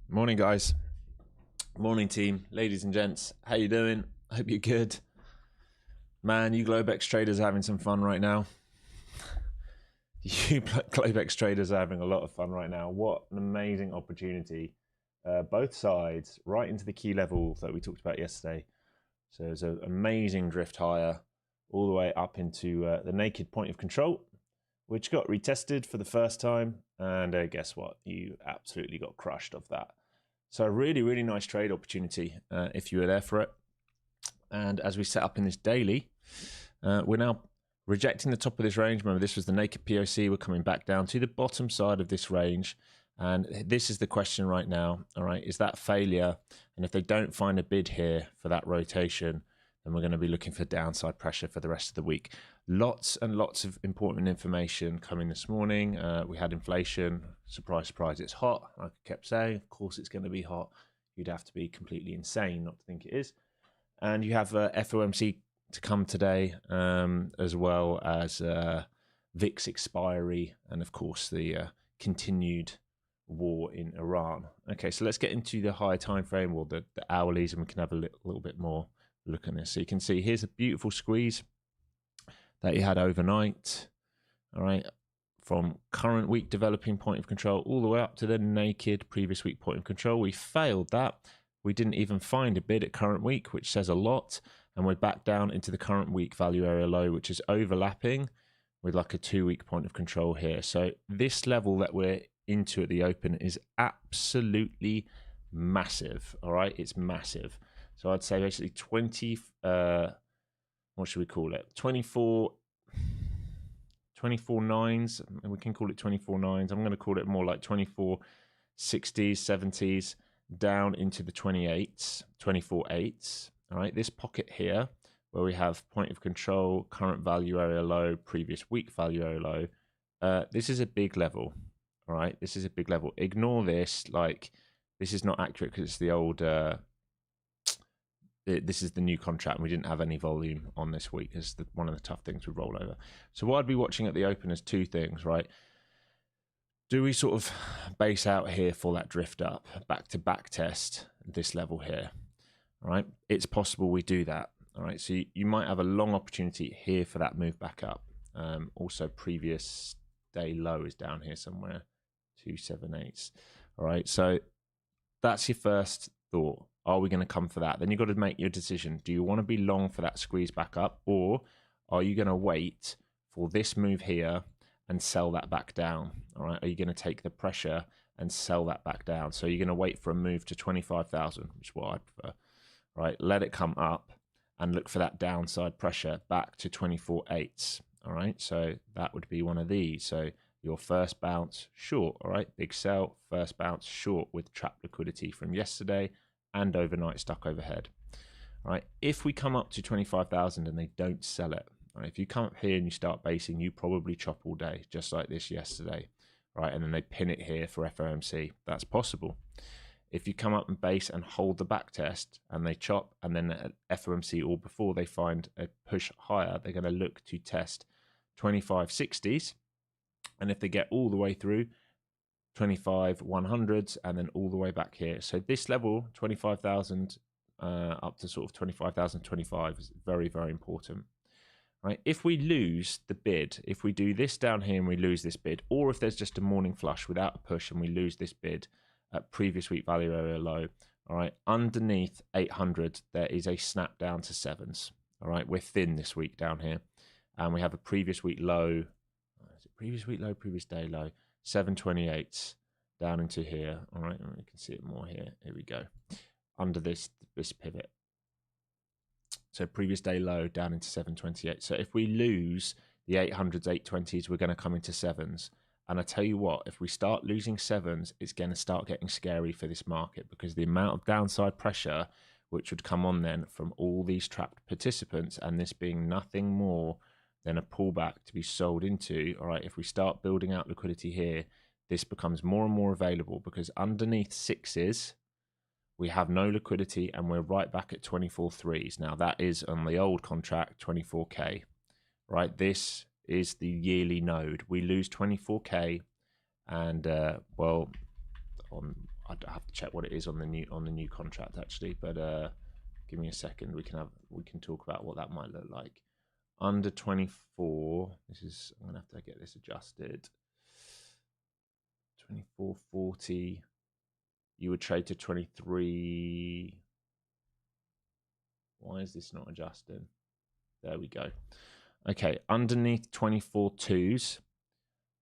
Morning, guys. Morning, team. Ladies and gents, how you doing? Hope you're good. Man, you Globex traders are having some fun right now. You Globex traders are having a lot of fun right now. What an amazing opportunity. Both sides, right into the key level that we talked about yesterday. So there's an amazing drift higher all the way up into the naked point of control, which got retested for the first time. And guess what? You absolutely got crushed off that. So a really, really nice trade opportunity if you were there for it. And as we set up in this daily, we're now rejecting the top of this range. Remember, this was the naked POC. We're coming back down to the bottom side of this range. And this is the question right now. All right, is that failure? And if they don't find a bid here for that rotation, then we're going to be looking for downside pressure for the rest of the week. Lots and lots of important information coming this morning. We had inflation. Surprise, surprise, it's hot. Like I kept saying, of course it's going to be hot. You'd have to be completely insane not to think it is. And you have FOMC to come today, as well as VIX expiry, and of course the continued war in Iran. Okay, so let's get into the higher time frame, or the hourlies, and we can have a little bit more look at this. So you can see here's a beautiful squeeze that you had overnight. All right, from current week developing point of control all the way up to the naked previous week point of control. We failed that. We didn't even find a bid at current week, which says a lot. And we're back down into the current week value area low, which is overlapping with like a 2-week point of control here. So this level that we're into at the open is absolutely massive. All right, it's massive. So I'd say basically 20, what should we call it? 24 nines. We can call it 24 nines. I'm going to call it more like 24 60s, 70s, down into the 28s, 24 eights. All right, this pocket here where we have point of control, current value area low, previous week value area low. This is a big level. All right, this is a big level. Ignore this. Like, this is not accurate because it's the old. This is the new contract, and we didn't have any volume on this week. It's one of the tough things with rollover. So what I'd be watching at the open is two things, right? Do we sort of base out here for that drift up, back to back test this level here? All right, it's possible we do that. All right, so you might have a long opportunity here for that move back up. Also, previous day low is down here somewhere, 278. All right, so that's your first thought. Are we going to come for that? Then you've got to make your decision. Do you want to be long for that squeeze back up, or are you going to wait for this move here and sell that back down? All right, are you going to take the pressure and sell that back down? So you're going to wait for a move to 25,000, which is what I'd prefer. All right, let it come up and look for that downside pressure back to 24 eights. All right, so that would be one of these. So your first bounce short, all right, big sell, first bounce short with trap liquidity from yesterday and overnight stuck overhead. All right, if we come up to 25,000 and they don't sell it, all right, if you come up here and you start basing, you probably chop all day, just like this yesterday, right? And then they pin it here for FOMC. That's possible. If you come up and base and hold the back test and they chop, and then at FOMC or before they find a push higher, they're going to look to test 2560s. And if they get all the way through 25 100s and then all the way back here. So this level, 25,000 up to sort of 25,025 is very, very important. Right? If we lose the bid, if we do this down here and we lose this bid, or if there's just a morning flush without a push and we lose this bid at previous week value area low, all right, underneath 800, there is a snap down to sevens. All right, we're thin this week down here. And we have a previous week low, is it previous week low, previous day low, 728 down into here. All right, we can see it more here. Here we go. Under this pivot. So previous day low down into 728. So if we lose the 800s, 820s, we're going to come into sevens. And I tell you what, if we start losing sevens, it's going to start getting scary for this market, because the amount of downside pressure which would come on then from all these trapped participants, and this being nothing more than a pullback to be sold into. All right, if we start building out liquidity here, this becomes more and more available, because underneath sixes, we have no liquidity and we're right back at 24 threes. Now that is on the old contract, 24K, right? This is the yearly node. We lose 24K and well, I'd have to check what it is on the new contract actually, but give me a second. We can talk about what that might look like. Under 24, I'm gonna have to get this adjusted. 24.40, you would trade to 23. Why is this not adjusting? There we go. Okay, underneath 24.2s,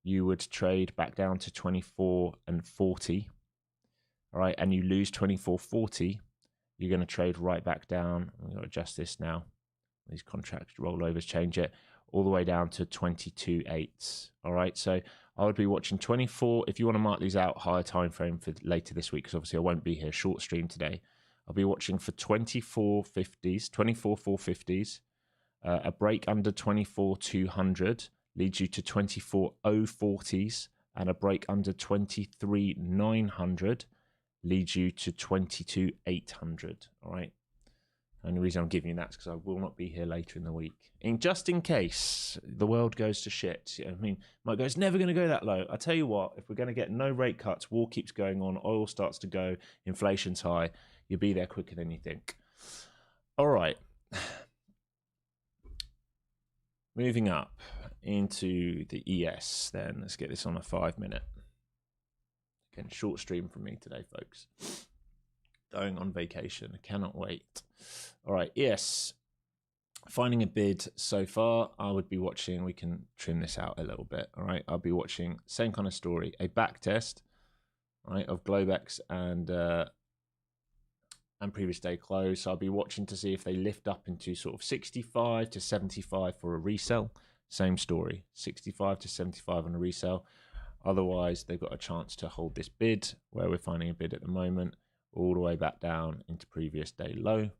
you would trade back down to 24.40. All right, and you lose 24.40, you're going to trade right back down. I'm going to adjust this now. These contract rollovers change it all the way down to 22.8. All right, so I would be watching 24. If you want to mark these out, higher time frame for later this week, because obviously I won't be here, short stream today. I'll be watching for 24.50s, 24.450s. A break under 24.200 leads you to 24.040s, and a break under 23.900 leads you to 22.800. All right. And the reason I'm giving you that is because I will not be here later in the week. Just in case the world goes to shit. I mean, might go, it's never going to go that low. I tell you what, if we're going to get no rate cuts, war keeps going on, oil starts to go, inflation's high, you'll be there quicker than you think. All right. Moving up into the ES then. Let's get this on a 5-minute. Again, short stream from me today, folks. Going on vacation. I cannot wait. All right, ES. Finding a bid so far. I would be watching. We can trim this out a little bit. All right, I'll be watching. Same kind of story. A back test, right, of Globex and previous day close. So I'll be watching to see if they lift up into sort of 65 to 75 for a resell. Same story. 65 to 75 on a resell. Otherwise, they've got a chance to hold this bid where we're finding a bid at the moment, all the way back down into previous day low.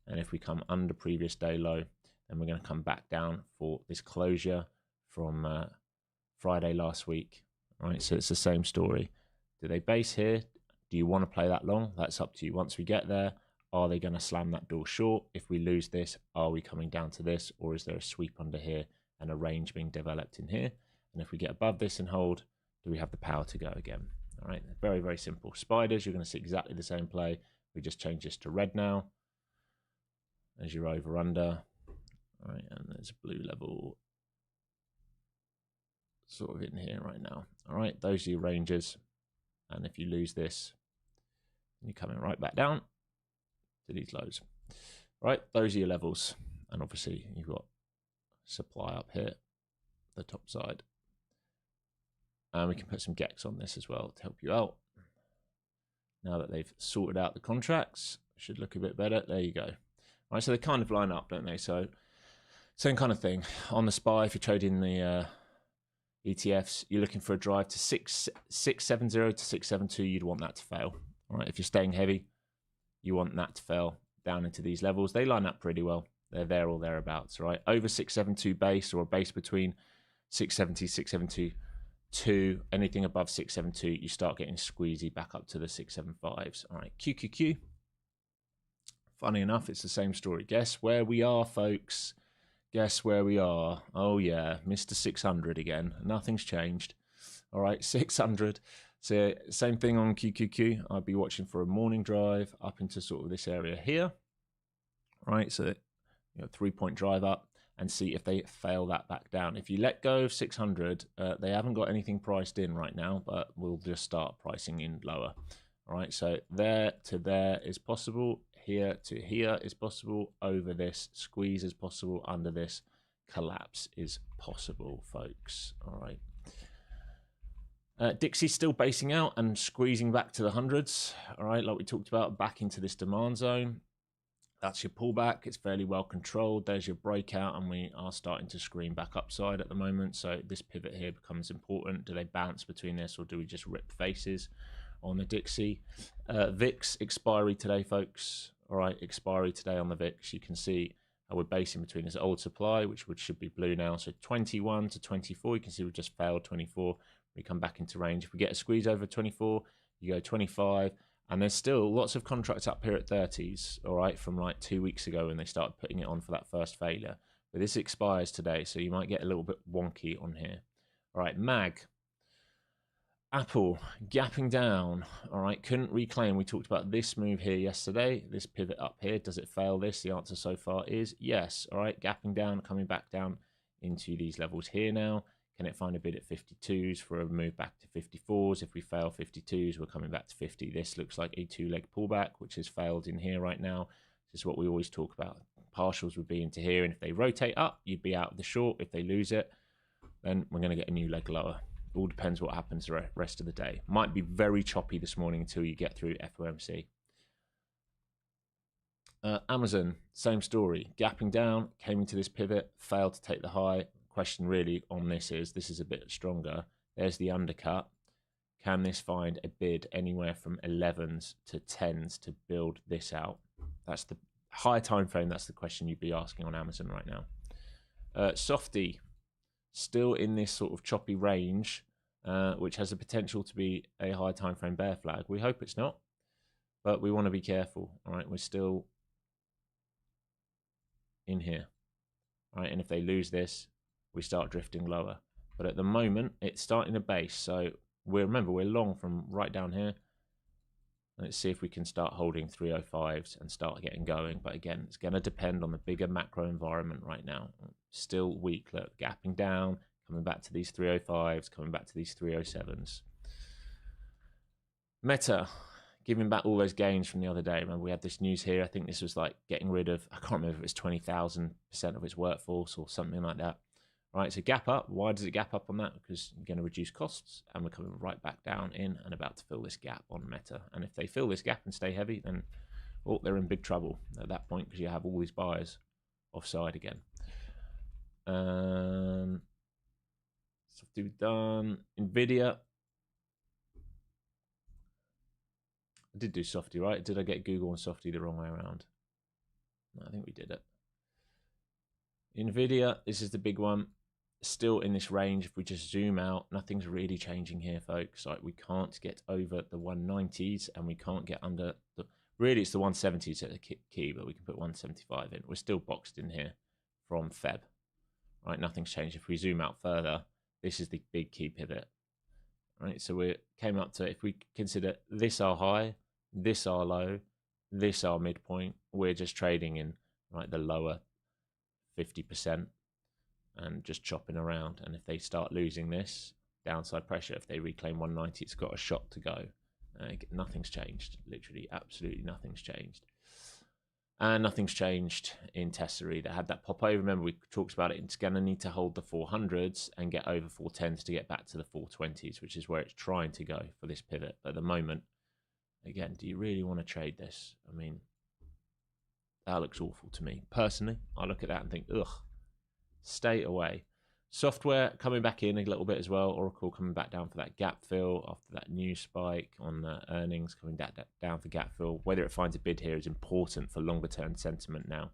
And if we come under previous day low, then we're going to come back down for this closure from Friday last week. All right, so it's the same story. Do they base here? Do you want to play that long? That's up to you. Once we get there, are they going to slam that door short? If we lose this, are we coming down to this? Or is there a sweep under here and a range being developed in here? And if we get above this and hold, do we have the power to go again? All right, very, very simple. Spiders, you're going to see exactly the same play. We just change this to red now as your over under. All right, and there's a blue level sort of in here right now. All right, those are your ranges. And if you lose this, you're coming right back down to these lows. Right, those are your levels. And obviously you've got supply up here, the top side. And we can put some GEX on this as well to help you out. Now that they've sorted out the contracts, should look a bit better. There you go. All right, so they kind of line up, don't they? So same kind of thing. On the SPY, if you're trading the ETFs, you're looking for a drive to 670 to 672. You'd want that to fail. All right, if you're staying heavy, you want that to fail down into these levels. They line up pretty well. They're there or thereabouts, right? Over 672 base, or a base between 670, 672, anything above 672, you start getting squeezy back up to the 675s. All right, QQQ. Funny enough, it's the same story. Guess where we are, folks? Guess where we are? Oh yeah, Mr. 600 again. Nothing's changed. All right, 600. So same thing on QQQ. I'd be watching for a morning drive up into sort of this area here. Right, so 3-point drive up and see if they fail that back down. If you let go of 600, they haven't got anything priced in right now, but we'll just start pricing in lower. All right, so there to there is possible. Here to here is possible. Over this, squeeze is possible. Under this, collapse is possible, folks. All right. Dixie's still basing out and squeezing back to the hundreds. All right, like we talked about, back into this demand zone. That's your pullback. It's fairly well controlled. There's your breakout, and we are starting to screen back upside at the moment. So this pivot here becomes important. Do they bounce between this, or do we just rip faces on the Dixie? VIX expiry today, folks. All right, expiry today on the VIX. You can see how we're basing between this old supply, which should be blue now. So 21 to 24. You can see we've just failed 24. We come back into range. If we get a squeeze over 24, you go 25. And there's still lots of contracts up here at 30s, all right, from like 2 weeks ago when they started putting it on for that first failure. But this expires today, so you might get a little bit wonky on here. All right, MAG. Apple gapping down. All right, couldn't reclaim. We talked about this move here yesterday, this pivot up here. Does it fail this? The answer so far is yes. All right, gapping down, coming back down into these levels here now. Can it find a bid at 52s for a move back to 54s? If we fail 52s, we're coming back to 50. This looks like a two-leg pullback, which has failed in here right now. This is what we always talk about. Partials would be into here, and if they rotate up, you'd be out of the short. If they lose it, then we're going to get a new leg lower. All depends what happens the rest of the day. Might be very choppy this morning until you get through FOMC. Amazon, same story. Gapping down, came into this pivot, failed to take the high. Question really on this is a bit stronger. There's the undercut. Can this find a bid anywhere from 11s to 10s to build this out? That's the higher time frame. That's the question you'd be asking on Amazon right now. Softy, still in this sort of choppy range, which has the potential to be a high time frame bear flag. We hope it's not, but we want to be careful. All right, we're still in here. All right, and if they lose this, we start drifting lower. But at the moment, it's starting to base. So remember, we're long from right down here. Let's see if we can start holding 305s and start getting going. But again, it's going to depend on the bigger macro environment right now. Still weak. Look, gapping down, coming back to these 305s, coming back to these 307s. Meta, giving back all those gains from the other day. Remember, we had this news here. I think this was like getting rid of, I can't remember if it was 20,000% of its workforce or something like that. Right, so gap up. Why does it gap up on that? Because you're going to reduce costs, and we're coming right back down in and about to fill this gap on Meta. And if they fill this gap and stay heavy, then they're in big trouble at that point because you have all these buyers offside again. Stuff to be done. Nvidia. I did do Softy, right? Did I get Google and Softy the wrong way around? No, I think we did it. Nvidia, this is the big one. Still in this range. If we just zoom out, nothing's really changing here, folks. Like, we can't get over the 190s, and we can't get under the, really it's the 170s at the key, but we can put 175 in. We're still boxed in here from Feb, right? Nothing's changed. If we zoom out further, this is the big key pivot, right? So we came up to, if we consider this our high, this our low, this our midpoint, we're just trading in right the lower 50% and just chopping around. And if they start losing this downside pressure, if they reclaim 190, it's got a shot to go. Nothing's changed. Literally, absolutely nothing's changed. And nothing's changed in Tesla either. Had that pop over. Remember, we talked about it. It's going to need to hold the 400s and get over 410s to get back to the 420s, which is where it's trying to go for this pivot. But at the moment, again, do you really want to trade this? I mean, that looks awful to me. Personally, I look at that and think, ugh, stay away. Software coming back in a little bit as well. Oracle coming back down for that gap fill after that new spike on the earnings, coming down for gap fill. Whether it finds a bid here is important for longer term sentiment now.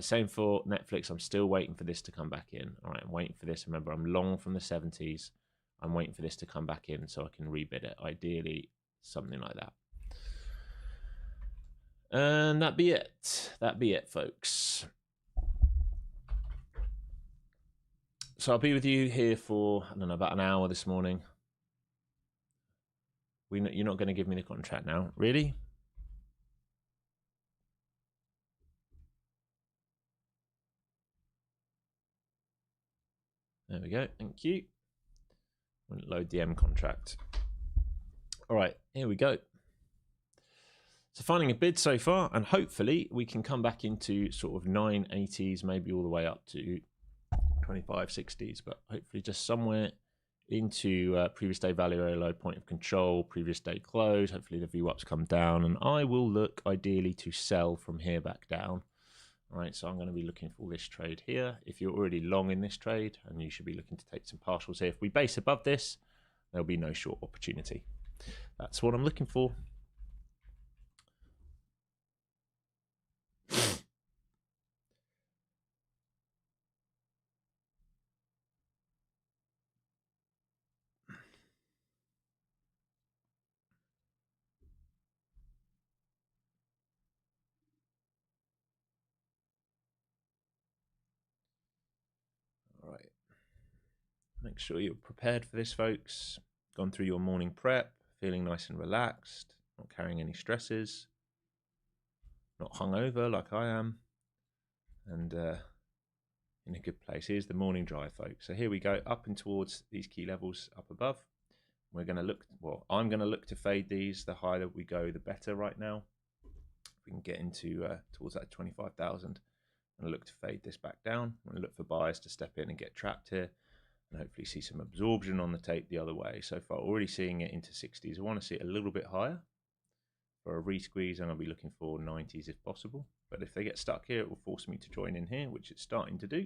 Same for Netflix. I'm still waiting for this to come back in. All right, I'm waiting for this. Remember, I'm long from the 70s. I'm waiting for this to come back in so I can rebid it. Ideally, something like that. And that'd be it. That'd be it, folks. So I'll be with you here for, I don't know, about an hour this morning. You're not going to give me the contract now, really? There we go. Thank you. Wouldn't load the M contract. All right, here we go. So finding a bid so far, and hopefully we can come back into sort of 980s, maybe all the way up to 2560s, but hopefully just somewhere into previous day value area low, point of control, previous day close. Hopefully the VWAPs come down, and I will look ideally to sell from here back down. All right, so I'm going to be looking for this trade here. If you're already long in this trade, and you should be looking to take some partials here. If we base above this, there'll be no short opportunity. That's what I'm looking for. All right. Make sure you're prepared for this, folks. gone through your morning prep, feeling nice and relaxed, not carrying any stresses, not hungover like I am, and in a good place. Here's the morning drive, folks. So here we go, up and towards these key levels up above. We're going to look, well, I'm going to look to fade these. The higher we go, the better right now. If we can get into towards that 25,000, and look to fade this back down. I'm going to look for buyers to step in and get trapped here, and hopefully see some absorption on the tape the other way. So far, already seeing it into 60s. I want to see it a little bit higher for a re-squeeze, and I'll be looking for 90s if possible. But if they get stuck here, it will force me to join in here, which it's starting to do.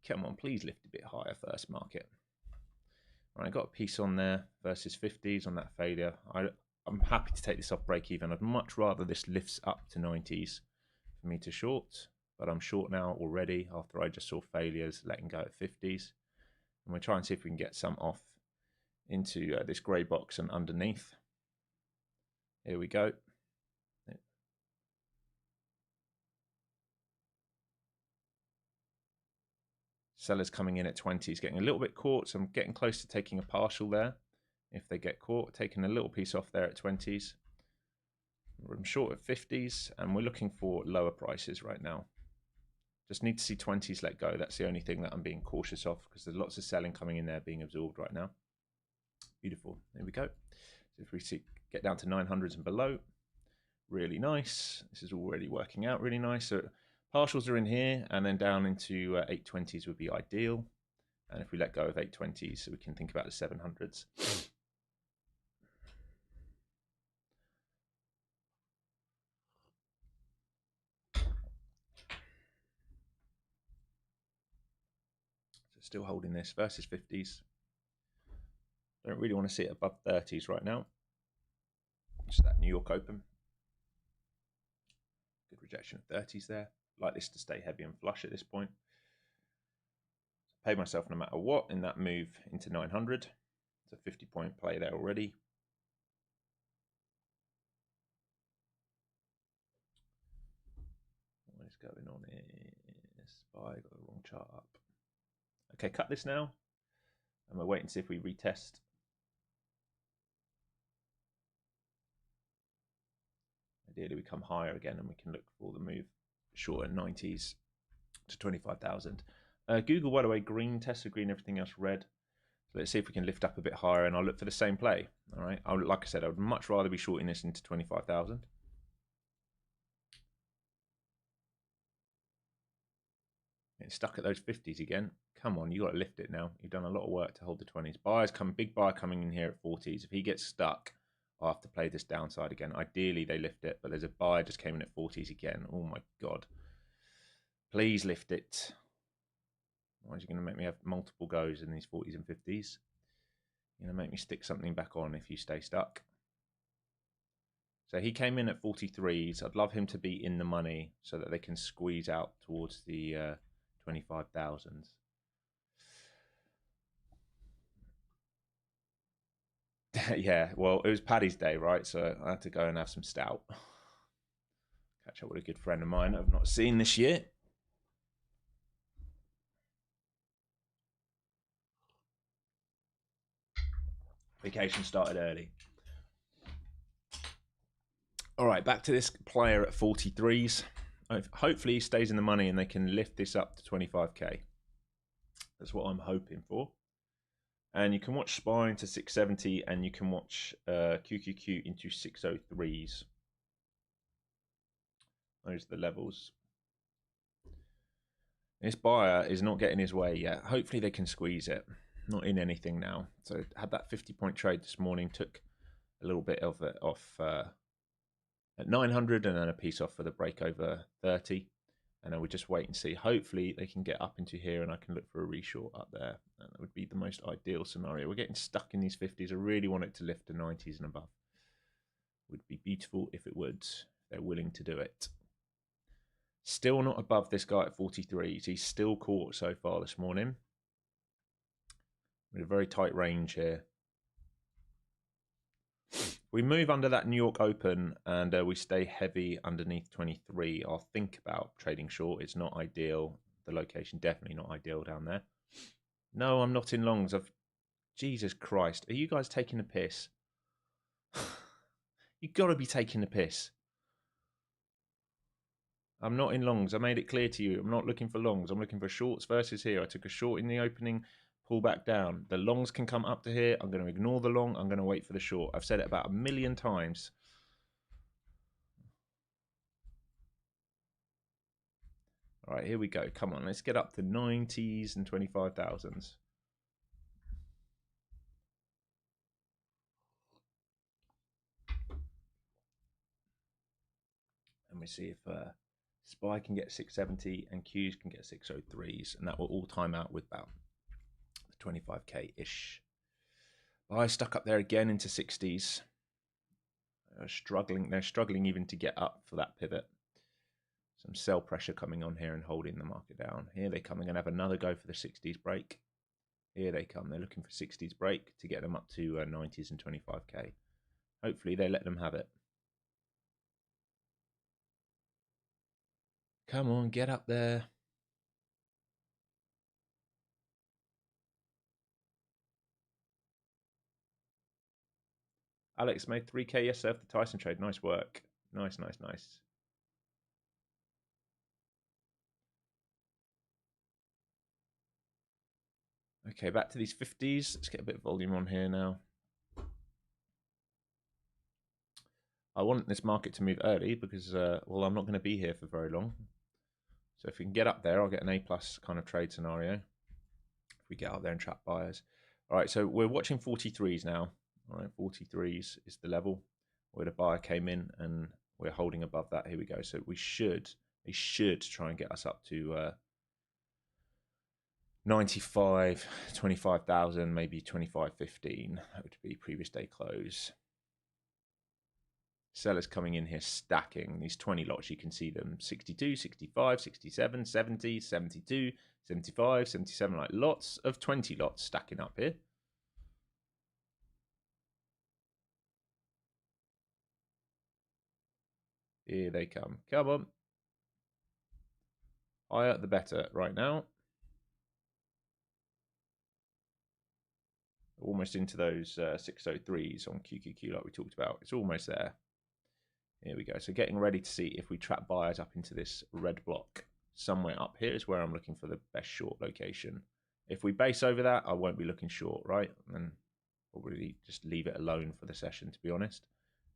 Come on, please lift a bit higher first, market. Right, I got a piece on there versus 50s on that failure. I'm happy to take this off break even. I'd much rather this lifts up to 90s for me to short, but I'm short now already after I just saw failures letting go at 50s. And we'll try and see if we can get some off into this grey box and underneath. Here we go. Sellers coming in at 20s, getting a little bit caught, so I'm getting close to taking a partial there. If they get caught, taking a little piece off there at 20s. I'm short at 50s, and we're looking for lower prices right now. Just need to see 20s let go. That's the only thing that I'm being cautious of, because there's lots of selling coming in there being absorbed right now. Beautiful. There we go. So if we get down to 900s and below, really nice. This is already working out really nice. So partials are in here, and then down into 820s would be ideal. And if we let go of 820s, so we can think about the 700s. So still holding this versus 50s. Don't really want to see it above 30s right now. Just that New York open. Good rejection of 30s there. Like this to stay heavy and flush at this point. Paid myself no matter what in that move into 900. It's a 50-point play there already. What is going on here? Spy got the wrong chart up. Okay, cut this now. And we'll wait and see if we retest. Ideally, we come higher again, and we can look for the move shorter 90s to 25,000. Google, by the way, green, Tesla green, everything else red. So let's see if we can lift up a bit higher, and I'll look for the same play. All right. Like I said, I would much rather be shorting this into 25,000. It's stuck at those 50s again. Come on, you got to lift it now. You've done a lot of work to hold the 20s. Big buyer coming in here at 40s. If he gets stuck, I'll have to play this downside again. Ideally, they lift it, but there's a buyer just came in at 40s again. Oh my God. Please lift it. Why is you going to make me have multiple goes in these 40s and 50s? You're going to make me stick something back on if you stay stuck. So he came in at 43s. I'd love him to be in the money so that they can squeeze out towards the 25,000s. Yeah, well, it was Paddy's Day, right? So I had to go and have some stout. Catch up with a good friend of mine I've not seen this year. Vacation started early. All right, back to this player at 43s. Hopefully he stays in the money and they can lift this up to 25k. That's what I'm hoping for. And you can watch SPY into 670, and you can watch QQQ into 603s. Those are the levels. This buyer is not getting his way yet. Hopefully they can squeeze it. Not in anything now. So had that 50-point trade this morning. Took a little bit of it off at 900, and then a piece off for the break over 30. And then we just wait and see. Hopefully they can get up into here, and I can look for a reshort up there. And that would be the most ideal scenario. We're getting stuck in these 50s. I really want it to lift to 90s and above. It would be beautiful if it would. They're willing to do it. Still not above this guy at 43s. He's still caught so far this morning. With a very tight range here. We move under that New York Open, and we stay heavy underneath 23. I'll think about trading short. It's not ideal. The location definitely not ideal down there. No, I'm not in longs. Jesus Christ. Are you guys taking the piss? You've got to be taking the piss. I'm not in longs. I made it clear to you. I'm not looking for longs. I'm looking for shorts versus here. I took a short in the opening, pull back down. The longs can come up to here. I'm going to ignore the long. I'm going to wait for the short. I've said it about 1,000,000 times. All right, here we go. Come on, let's get up to 90s and 25,000s. And we see if SPY can get 670 and Qs can get 603s, and that will all time out with about 25k-ish. Buy stuck up there again into 60s. They're struggling even to get up for that pivot. Some sell pressure coming on here and holding the market down. Here they come. They're going to have another go for the 60s break. Here they come. They're looking for 60s break to get them up to 90s and 25k. Hopefully they let them have it. Come on, get up there. Alex made 3k yesterday after the Tyson trade. Nice work. Nice. Okay, back to these 50s. Let's get a bit of volume on here now. I want this market to move early because, well, I'm not going to be here for very long. So if we can get up there, I'll get an A+ kind of trade scenario. If we get up there and trap buyers. All right, so we're watching 43s now. All right, 43s is the level where the buyer came in, and we're holding above that. Here we go. So they should try and get us up to 95, 25,000, maybe 25.15. That would be previous day close. Sellers coming in here stacking these 20 lots. You can see them 62, 65, 67, 70, 72, 75, 77, like lots of 20 lots stacking up here. Here they come. Come on. Higher the better right now. Almost into those 603s on QQQ like we talked about. It's almost there. Here we go. So getting ready to see if we trap buyers up into this red block. Somewhere up here is where I'm looking for the best short location. If we base over that, I won't be looking short, right? And probably just leave it alone for the session, to be honest.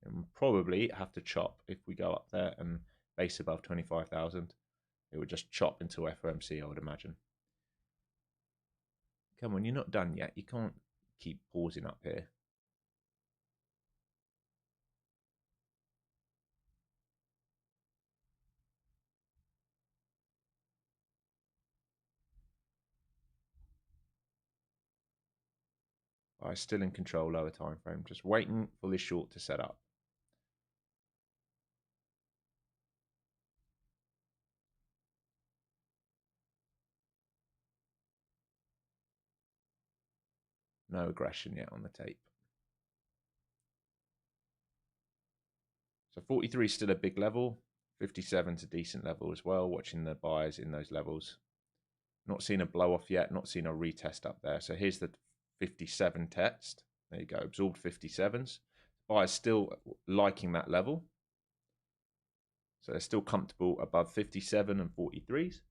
And probably have to chop if we go up there and base above 25,000. It would just chop into FOMC, I would imagine. Come on, you're not done yet. You can't keep pausing up here. I'm still in control, lower time frame. Just waiting for this short to set up. No aggression yet on the tape. So 43 is still a big level. 57 is a decent level as well. Watching the buyers in those levels. Not seen a blow off yet. Not seen a retest up there. So here's the 57 test. There you go. Absorbed 57s. Buyers still liking that level. So they're still comfortable above 57 and 43s.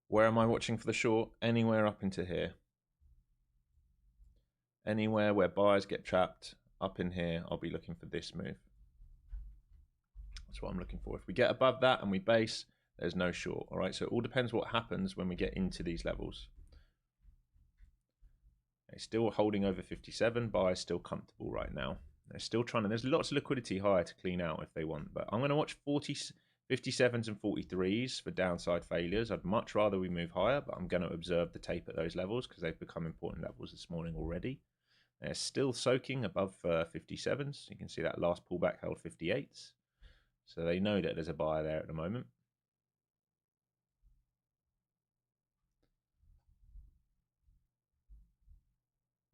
Where am I watching for the short? Anywhere up into here. Anywhere where buyers get trapped up in here, I'll be looking for this move. That's what I'm looking for. If we get above that and we base, there's no short. All right, so it all depends what happens when we get into these levels. It's still holding over 57. Buyers still comfortable right now. They're still trying to, there's lots of liquidity higher to clean out if they want, but I'm going to watch 57s and 43s for downside failures. I'd much rather we move higher, but I'm going to observe the tape at those levels because they've become important levels this morning already. They're still soaking above 57s. You can see that last pullback held 58s. So they know that there's a buyer there at the moment.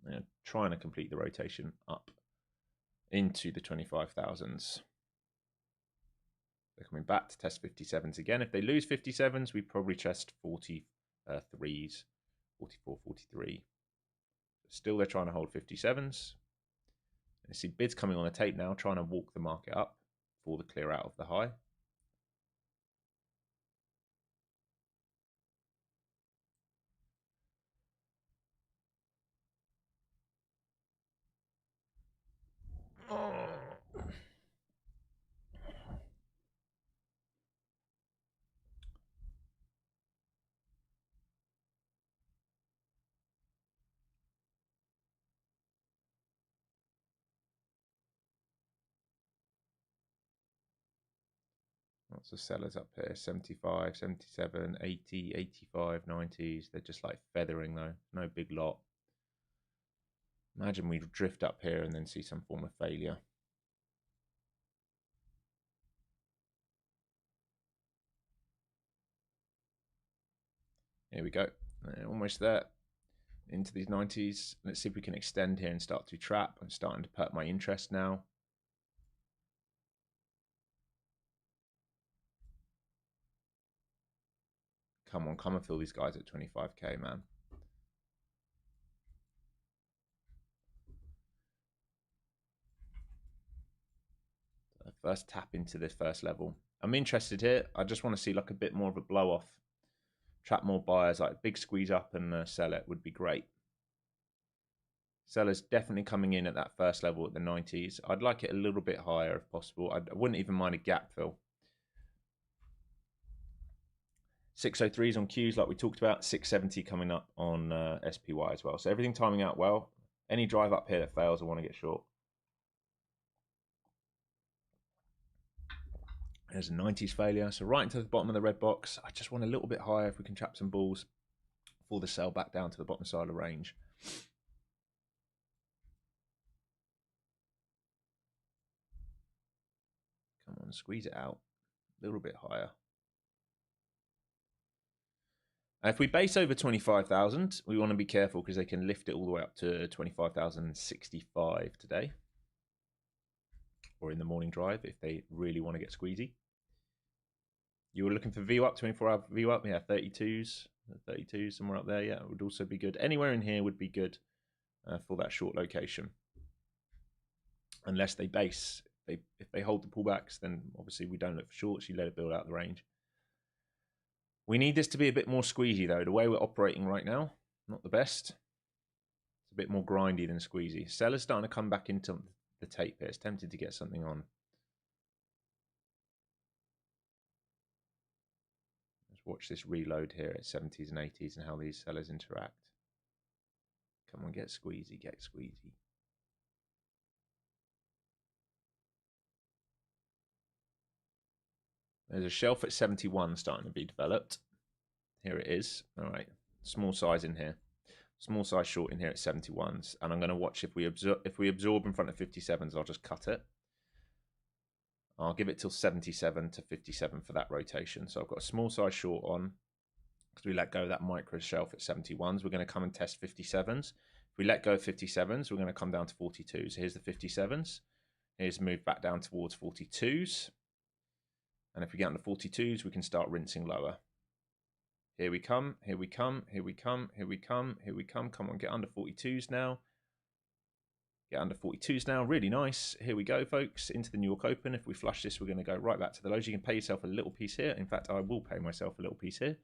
They're trying to complete the rotation up into the 25,000s. They're coming back to test 57s again. If they lose 57s, we probably test 43s, 44, 43. Still, they're trying to hold 57s. You see bids coming on the tape now, trying to walk the market up for the clear out of the high. Lots of sellers up here, 75, 77, 80, 85, 90s. They're just like feathering though, no big lot. Imagine we drift up here and then see some form of failure. Here we go, almost there. Into these 90s. Let's see if we can extend here and start to trap. I'm starting to perk my interest now. Come on, come and fill these guys at 25k, man. First tap into this first level. I'm interested here. I just want to see like a bit more of a blow off. Trap more buyers, like big squeeze up and sell it would be great. Sellers definitely coming in at that first level at the 90s. I'd like it a little bit higher if possible. I wouldn't even mind a gap fill. 603s on Qs like we talked about, 670 coming up on SPY as well. So everything timing out well. Any drive up here that fails, I want to get short. There's a 90s failure. So right into the bottom of the red box. I just want a little bit higher if we can trap some balls for the sell back down to the bottom side of the range. Come on, squeeze it out. A little bit higher. If we base over 25,000, we want to be careful because they can lift it all the way up to 25,065 today. Or in the morning drive if they really want to get squeezy. You were looking for VWAP, 24-hour VWAP, yeah, 32s, somewhere up there, yeah, it would also be good. Anywhere in here would be good for that short location. Unless they base. If they hold the pullbacks, then obviously we don't look for shorts, you let it build out the range. We need this to be a bit more squeezy though. The way we're operating right now, not the best. It's a bit more grindy than squeezy. Sellers starting to come back into the tape here. It's tempted to get something on. Let's watch this reload here at 70s and 80s and how these sellers interact. Come on, get squeezy, get squeezy. There's a shelf at 71 starting to be developed. Here it is. All right, small size in here. Small size short in here at 71s. And I'm going to watch if we absorb in front of 57s, I'll just cut it. I'll give it till 77 to 57 for that rotation. So I've got a small size short on because we let go of that micro shelf at 71s. We're going to come and test 57s. If we let go of 57s, we're going to come down to 42s. Here's the 57s. Here's move back down towards 42s. And if we get under 42s, we can start rinsing lower. Here we come, here we come, here we come, here we come, here we come. Come on, get under 42s now. Get under 42s now, really nice. Here we go, folks, into the New York Open. If we flush this, we're going to go right back to the lows. You can pay yourself a little piece here. In fact, I will pay myself a little piece here.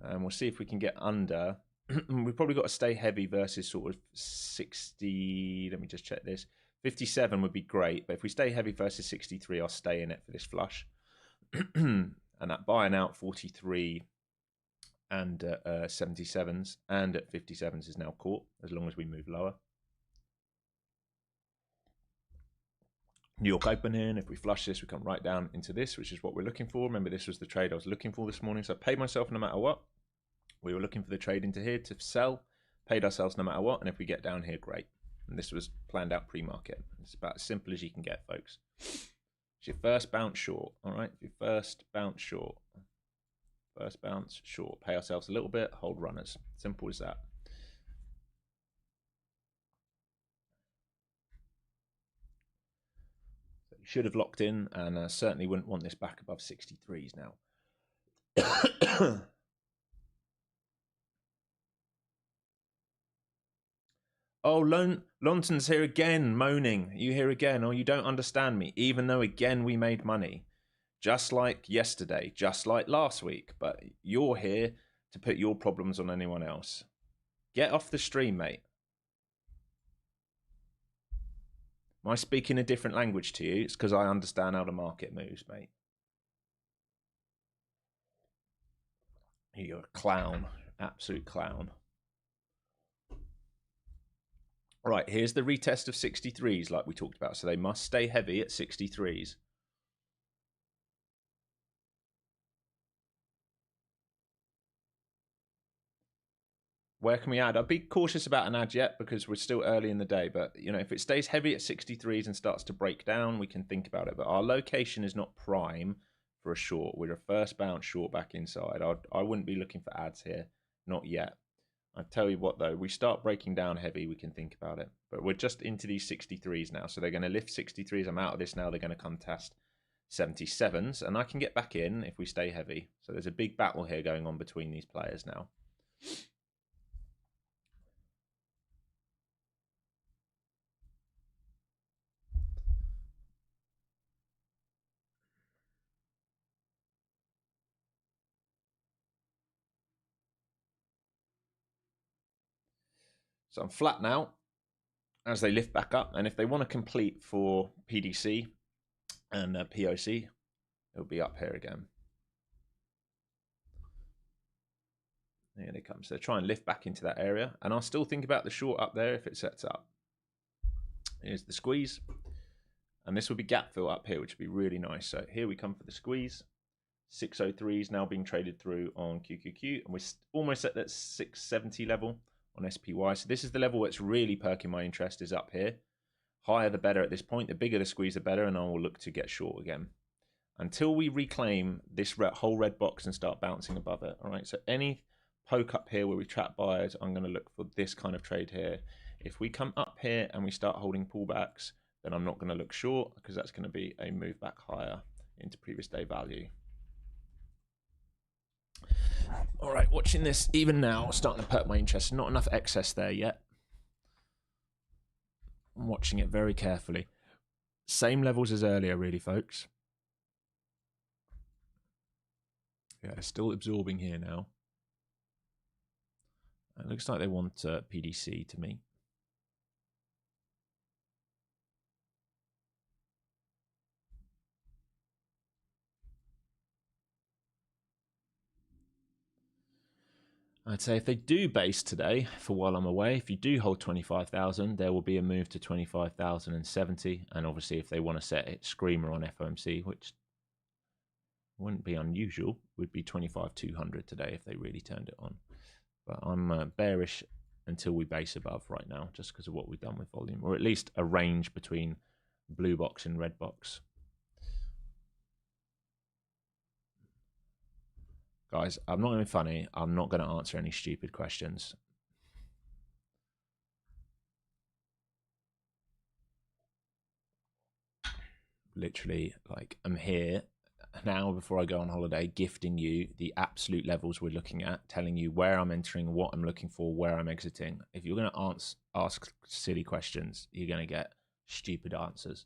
And we'll see if we can get under. We've probably got to stay heavy versus sort of 60. Let me just check this. 57 would be great, but if we stay heavy versus 63, I'll stay in it for this flush. And that buying out 43 and 77s and at 57s is now caught as long as we move lower. New York Open here, and if we flush this, we come right down into this, which is what we're looking for. Remember, this was the trade I was looking for this morning, so I paid myself no matter what. We were looking for the trade into here to sell, paid ourselves no matter what, and if we get down here, great. And this was planned out pre-market. It's about as simple as you can get, folks. It's your first bounce short, all right? Your first bounce short. First bounce short. Pay ourselves a little bit, hold runners. Simple as that. So Should have locked in, and certainly wouldn't want this back above 63s now. Oh, Lonton's here again, moaning. You here again? Oh, you don't understand me. Even though, again, we made money. Just like yesterday, just like last week. But you're here to put your problems on anyone else. Get off the stream, mate. Am I speaking a different language to you? It's because I understand how the market moves, mate. You're a clown. Absolute clown. Right, here's the retest of 63s like we talked about. So they must stay heavy at 63s. Where can we add? I'd be cautious about an add yet because we're still early in the day. But, you know, if it stays heavy at 63s and starts to break down, we can think about it. But our location is not prime for a short. We're a first bounce short back inside. I wouldn't be looking for adds here. Not yet. I tell you what, though, we start breaking down heavy, we can think about it. But we're just into these 63s now. So they're going to lift 63s. I'm out of this now. They're going to come test 77s. And I can get back in if we stay heavy. So there's a big battle here going on between these players now. So I'm flat now as they lift back up. And if they want to complete for PDC and POC, it'll be up here again. Here they come. So try and lift back into that area. And I'll still think about the short up there if it sets up. Here's the squeeze. And this would be gap fill up here, which would be really nice. So here we come for the squeeze. 603 is now being traded through on QQQ. And we're almost at that 670 level on SPY. So this is the level that's really perking my interest, is up here. Higher the better at this point. The bigger the squeeze, the better. And I will look to get short again until we reclaim this whole red box and start bouncing above it. All right. So any poke up here where we trap buyers, I'm going to look for this kind of trade here. If we come up here and we start holding pullbacks, then I'm not going to look short because that's going to be a move back higher into previous day value. All right, watching this even now, starting to perk my interest. Not enough excess there yet. I'm watching it very carefully. Same levels as earlier, really, folks. Yeah, still absorbing here now. It looks like they want PDC to me. I'd say if they do base today for while I'm away, if you do hold 25,000, there will be a move to 25,070. And obviously, if they want to set it screamer on FOMC, which wouldn't be unusual, would be 25,200 today if they really turned it on. But I'm bearish until we base above right now, just because of what we've done with volume, or at least a range between blue box and red box. Guys, I'm not even funny. I'm not going to answer any stupid questions. Literally, like, I'm here now before I go on holiday, gifting you the absolute levels we're looking at, telling you where I'm entering, what I'm looking for, where I'm exiting. If you're going to ask silly questions, you're going to get stupid answers.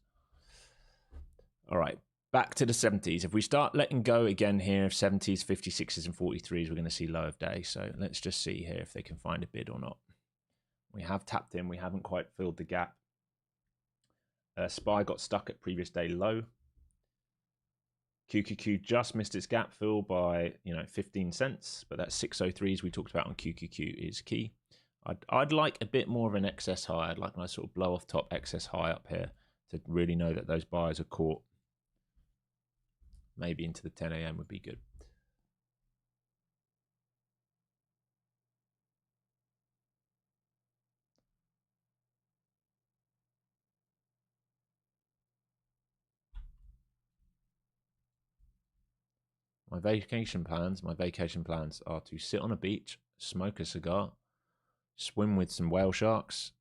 All right. Back to the 70s. If we start letting go again here of 70s, 56s, and 43s, we're going to see low of day. So let's just see here if they can find a bid or not. We have tapped in. We haven't quite filled the gap. SPY got stuck at previous day low. QQQ just missed its gap fill by 15 cents, but that 603s we talked about on QQQ is key. I'd like a bit more of an excess high. I'd like a nice sort of blow off top excess high up here to really know that those buyers are caught. Maybe into the 10 a.m. would be good. My vacation plans are to sit on a beach, smoke a cigar, swim with some whale sharks,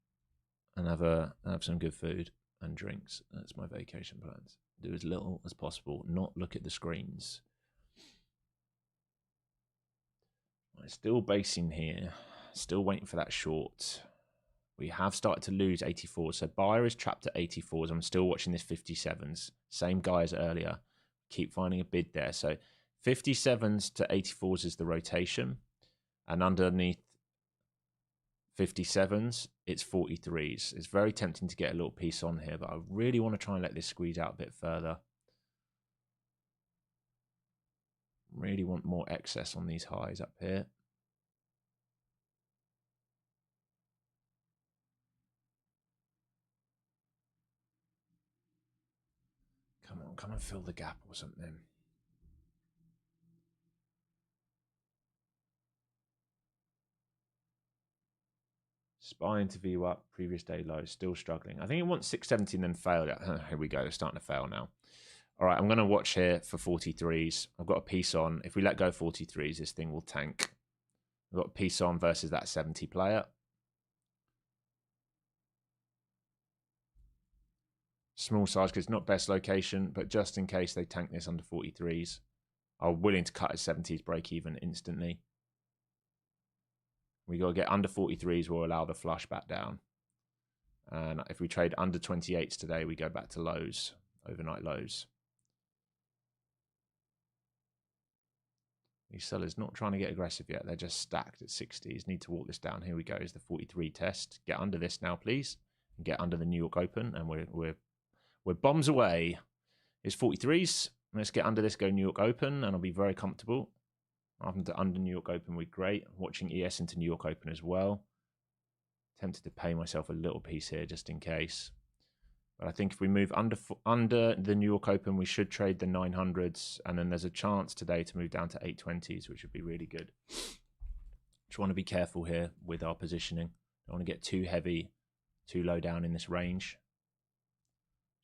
and have some good food and drinks. That's my vacation plans. Do as little as possible. Not look at the screens. I'm still basing here. Still waiting for that short. We have started to lose 84s. So buyer is trapped at 84s. I'm still watching this 57s. Same guy as earlier. Keep finding a bid there. So 57s to 84s is the rotation. And underneath 57s, it's 43s. It's very tempting to get a little piece on here, but I really want to try and let this squeeze out a bit further. Really want more excess on these highs up here. Come and fill the gap or something. Spy into VU up, previous day low, still struggling. I think it wants 670 and then failed. Here we go, it's starting to fail now. All right, I'm going to watch here for 43s. I've got a piece on. If we let go 43s, this thing will tank. I've got a piece on versus that 70 player. Small size because it's not best location, but just in case they tank this under 43s, I'm willing to cut at 70s break even instantly. We got to get under 43s, we'll allow the flush back down. And if we trade under 28s today, we go back to lows, overnight lows. These sellers not trying to get aggressive yet. They're just stacked at 60s. Need to walk this down. Here we go. Is the 43 test. Get under this now, please. And get under the New York Open. And we're bombs away. It's 43s. Let's get under this, go New York Open, and I'll be very comfortable. After under New York Open, we're great. Watching ES into New York Open as well. Tempted to pay myself a little piece here just in case. But I think if we move under the New York Open, we should trade the 900s. And then there's a chance today to move down to 820s, which would be really good. Just want to be careful here with our positioning. Don't want to get too heavy, too low down in this range.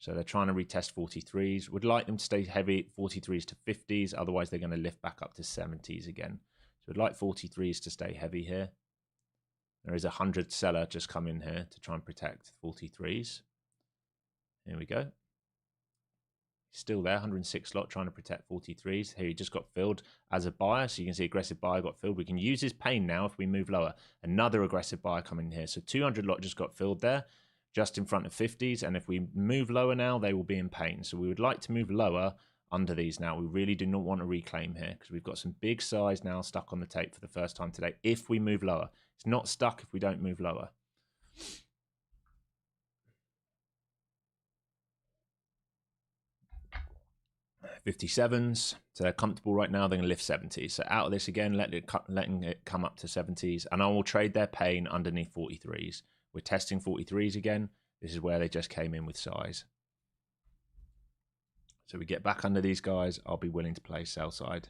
So they're trying to retest 43s. Would like them to stay heavy 43s to 50s. Otherwise, they're going to lift back up to 70s again. So we'd like 43s to stay heavy here. There is a 100 seller just come in here to try and protect 43s. Here we go. Still there, 106 lot trying to protect 43s. Here he just got filled as a buyer. So you can see aggressive buyer got filled. We can use his pain now if we move lower. Another aggressive buyer coming here. So 200 lot just got filled there, just in front of 50s. And if we move lower now, they will be in pain. So we would like to move lower under these now. We really do not want to reclaim here because we've got some big size now stuck on the tape for the first time today. If we move lower, it's not stuck if we don't move lower. $57s, so they're comfortable right now. They're going to lift 70s. So out of this again, letting it come up to 70s, and I will trade their pain underneath 43s. We're testing 43s again. This is where they just came in with size. So we get back under these guys. I'll be willing to play sell side,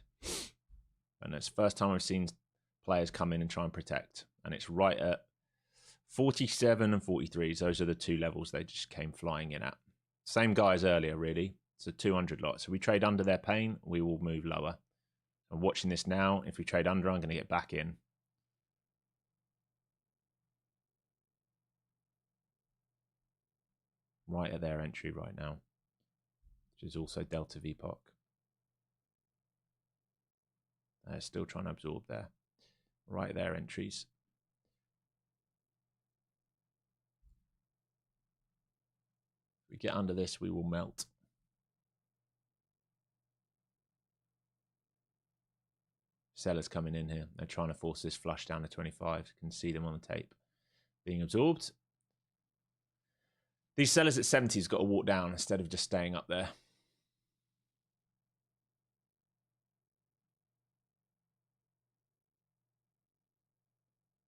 and it's the first time I've seen players come in and try and protect, and it's right at 47 and 43s. Those are the two levels they just came flying in at. Same guys earlier, really. So 200 lots. So we trade under their pain, we will move lower. I'm watching this now. If we trade under, I'm going to get back in. Right at their entry right now, which is also Delta VPOC. They're still trying to absorb there. Right at their entries. If we get under this, we will melt. Sellers coming in here. They're trying to force this flush down to 25. You can see them on the tape being absorbed. These sellers at 70's got to walk down instead of just staying up there.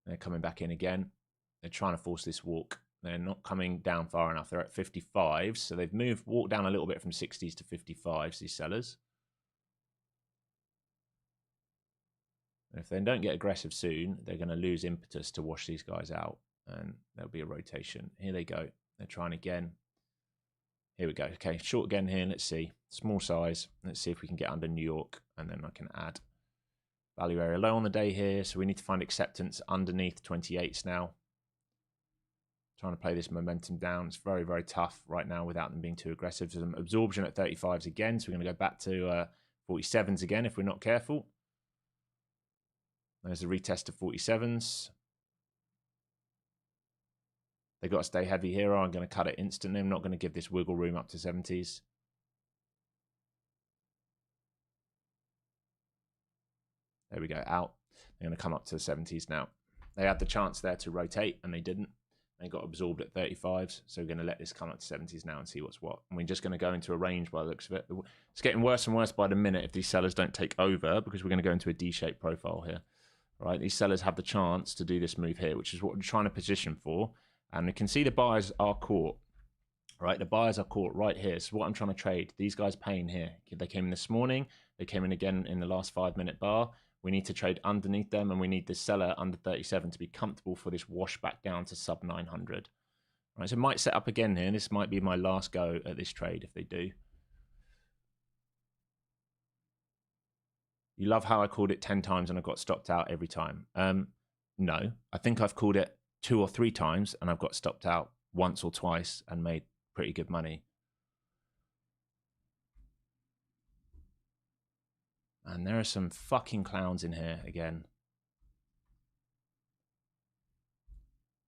They're coming back in again. They're trying to force this walk. They're not coming down far enough. They're at 55. So they've walked down a little bit from 60s to 55s, these sellers. If they don't get aggressive soon, they're going to lose impetus to wash these guys out, and there'll be a rotation. Here they go. They're trying again. Here we go. Okay, short again here. Let's see. Small size. Let's see if we can get under New York, and then I can add value area low on the day here. So we need to find acceptance underneath 28s now. Trying to play this momentum down. It's very, very tough right now without them being too aggressive. Some absorption at 35s again. So we're going to go back to 47s again if we're not careful. There's a retest of 47s. They've got to stay heavy here. I'm going to cut it instantly. I'm not going to give this wiggle room up to 70s. There we go, out. They're going to come up to the 70s now. They had the chance there to rotate, and they didn't. They got absorbed at 35s, so we're going to let this come up to 70s now and see what's what. And we're just going to go into a range by the looks of it. It's getting worse and worse by the minute if these sellers don't take over, because we're going to go into a D-shaped profile here. Right, these sellers have the chance to do this move here, which is what we're trying to position for. And we can see the buyers are caught. Right, the buyers are caught right here. So what I'm trying to trade, these guys paying here. They came in this morning. They came in again in the last 5-minute bar. We need to trade underneath them, and we need this seller under 37 to be comfortable for this wash back down to sub 900. Right, so it might set up again here. This might be my last go at this trade if they do. You love how I called it 10 times and I got stopped out every time. No, I think I've called it 2 or 3 times and I've got stopped out once or twice and made pretty good money. And there are some fucking clowns in here again.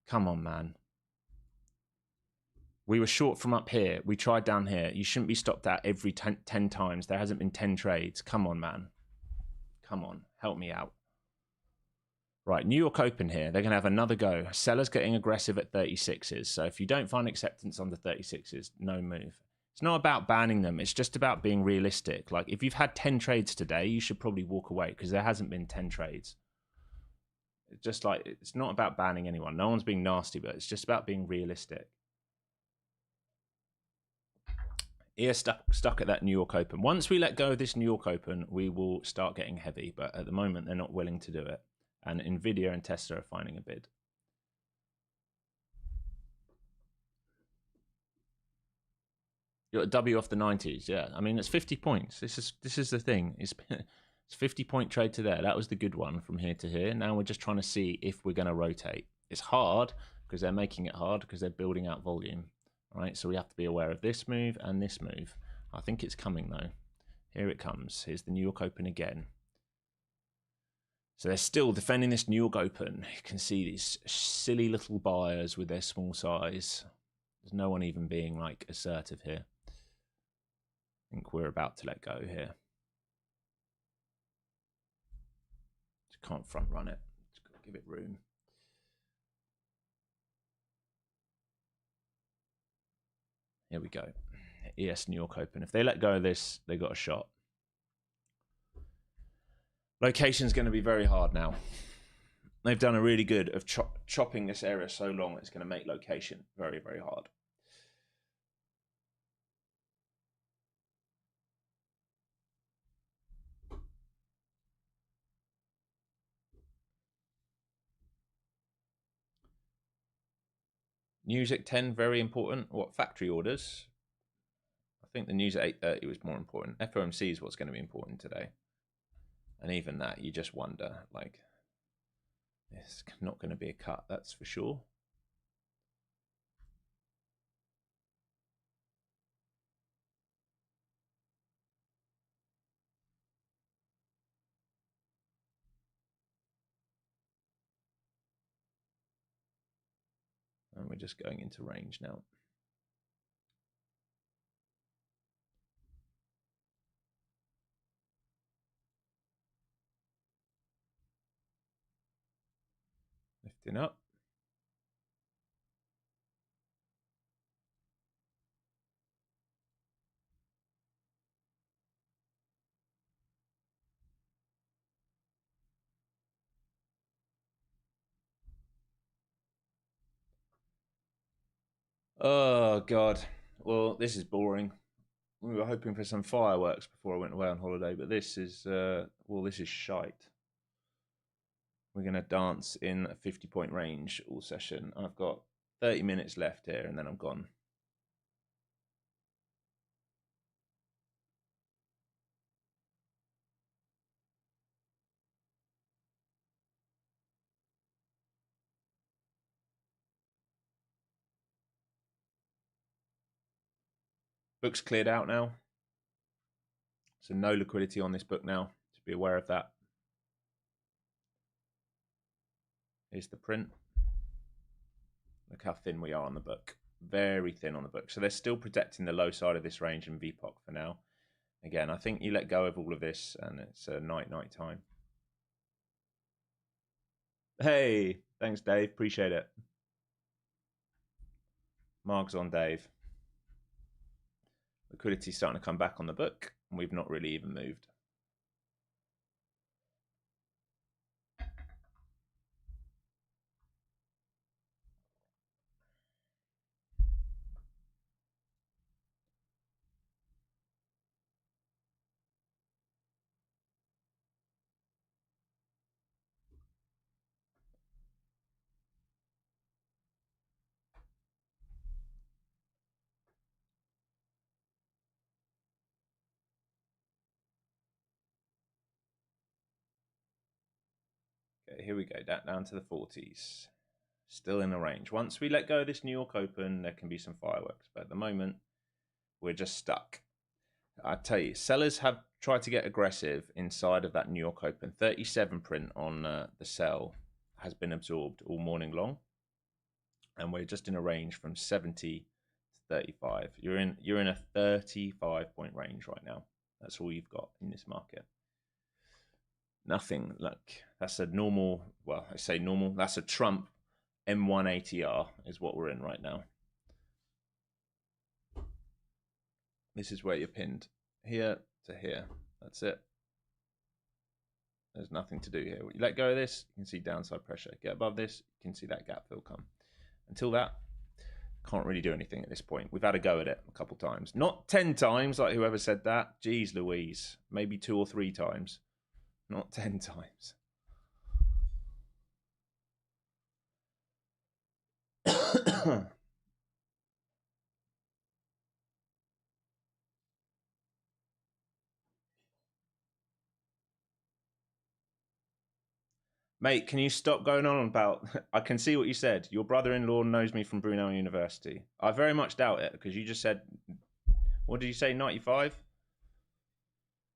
Come on, man. We were short from up here. We tried down here. You shouldn't be stopped out every 10 times. There hasn't been 10 trades. Come on, man. Come on. Help me out. Right, New York Open here. They're going to have another go. Sellers getting aggressive at 36s. So if you don't find acceptance on the 36s, no move. It's not about banning them. It's just about being realistic. Like, if you've had 10 trades today, you should probably walk away because there hasn't been 10 trades. It's just like, it's not about banning anyone. No one's being nasty, but it's just about being realistic. Ear stuck at that New York Open. Once we let go of this New York Open, we will start getting heavy. But at the moment, they're not willing to do it. And Nvidia and Tesla are finding a bid. You got a W off the 90s, yeah. I mean, it's 50 points. This is the thing. It's 50-point trade to there. That was the good one from here to here. Now we're just trying to see if we're going to rotate. It's hard because they're making it hard because they're building out volume, right? So we have to be aware of this move and this move. I think it's coming though. Here it comes. Here's the New York Open again. So they're still defending this New York Open. You can see these silly little buyers with their small size. There's no one even being like assertive here. I think we're about to let go here. Just can't front run it. Just got to give it room. Here we go. ES New York Open. If they let go of this, they got a shot. Location's going to be very hard now. They've done a really good of chopping this area so long, it's going to make location very, very hard. News at 10, very important. What, factory orders? I think the news at 8:30 was more important. FOMC is what's going to be important today. And even that, you just wonder, like, it's not going to be a cut, that's for sure. And we're just going into range now. Lifting up. Oh, God. Well, this is boring. We were hoping for some fireworks before I went away on holiday, but this is, well, this is shite. We're going to dance in a 50-point range all session. I've got 30 minutes left here, and then I'm gone. Book's cleared out now. So no liquidity on this book now. To be aware of that. Here's the print. Look how thin we are on the book. Very thin on the book. So they're still protecting the low side of this range in VPOC for now. Again, I think you let go of all of this and it's a night time. Hey, thanks, Dave. Appreciate it. Margs on Dave. Liquidity's starting to come back on the book, and we've not really even moved. Okay, here we go, down to the 40s. Still in the range. Once we let go of this New York Open, there can be some fireworks. But at the moment, we're just stuck. I tell you, sellers have tried to get aggressive inside of that New York Open. 37 print on the sell has been absorbed all morning long. And we're just in a range from 70 to 35. You're in a 35-point range right now. That's all you've got in this market. Nothing like that's a normal, well, I say normal, that's a Trump M1 ATR is what we're in right now. This is where you're pinned, here to here. That's it. There's nothing to do here. You let go of this, you can see downside pressure. Get above this, you can see that gap fill come. Until that, can't really do anything at this point. We've had a go at it a couple times. Not 10 times, like whoever said that. Jeez Louise. Maybe 2 or 3 times. Not 10 times. Mate, can you stop going on about... I can see what you said. Your brother-in-law knows me from Brunel University. I very much doubt it, because you just said... What did you say, 95?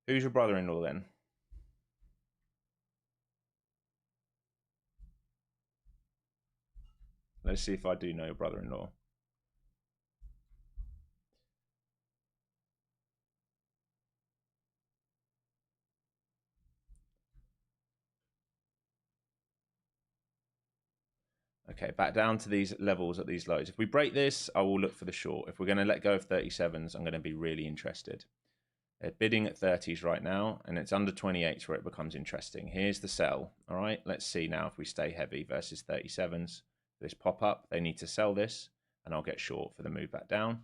Who's your brother-in-law then? Let's see if I do know your brother-in-law. Okay, back down to these levels at these lows. If we break this, I will look for the short. If we're going to let go of 37s, I'm going to be really interested. They're bidding at 30s right now, and it's under 28s where it becomes interesting. Here's the sell. All right, let's see now if we stay heavy versus 37s. This pop up, they need to sell this, and I'll get short for the move back down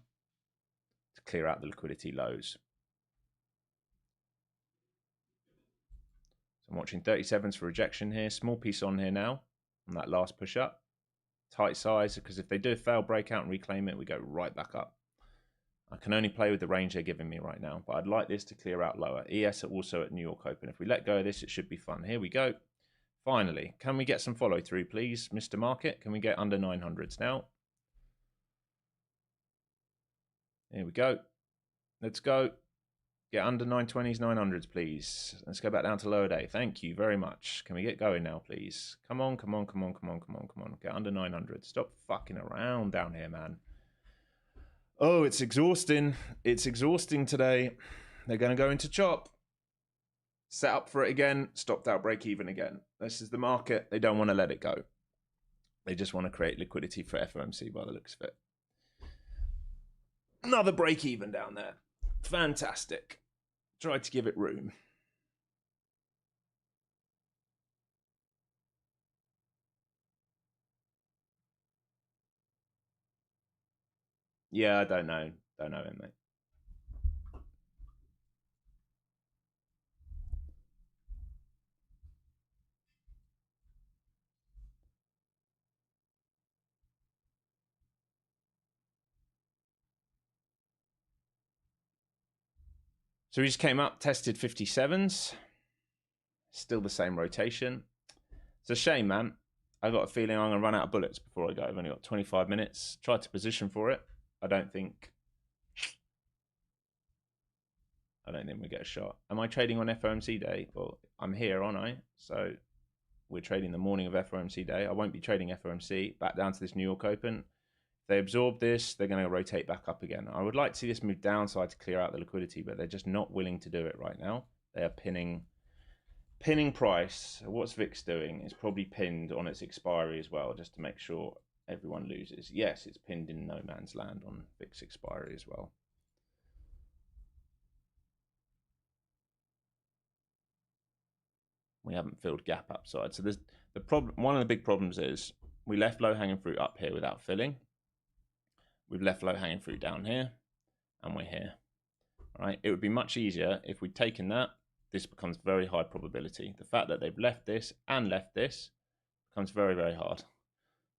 to clear out the liquidity lows. So I'm watching 37s for rejection here. Small piece on here now on that last push up. Tight size, because if they do a fail breakout and reclaim it, we go right back up. I can only play with the range they're giving me right now, but I'd like this to clear out lower. ES also at New York Open. If we let go of this, it should be fun. Here we go. Finally, can we get some follow through, please, Mr. Market? Can we get under 900s now? Here we go. Let's go. Get under 920s, 900s, please. Let's go back down to lower day. Thank you very much. Can we get going now, please? Come on, come on, come on, come on, come on, come on. Get under 900. Stop fucking around down here, man. Oh, it's exhausting. It's exhausting today. They're going to go into chop. Set up for it again. Stopped out, break even again. This is the market. They don't want to let it go. They just want to create liquidity for FOMC by the looks of it. Another break even down there. Fantastic. Try to give it room. Yeah, I don't know. Don't know him, mate. So we just came up, tested 57s. Still the same rotation. It's a shame, man. I got a feeling I'm going to run out of bullets before I go. I've only got 25 minutes. Tried to position for it. I don't think I don't think we get a shot. Am I trading on FOMC day? Well, I'm here, aren't I? So we're trading the morning of FOMC day. I won't be trading FOMC. Back down to this New York Open. If they absorb this, they're going to rotate back up again. I would like to see this move downside to clear out the liquidity, but they're just not willing to do it right now. They are pinning price. What's VIX doing? It's probably pinned on its expiry as well, just to make sure everyone loses. Yes, it's pinned in no man's land on VIX expiry as well. We haven't filled gap upside. So there's the problem. One of the big problems is we left low hanging fruit up here without filling. We've left low hanging fruit down here, and we're here. All right. It would be much easier if we'd taken that. This becomes very high probability. The fact that they've left this and left this becomes very, very hard.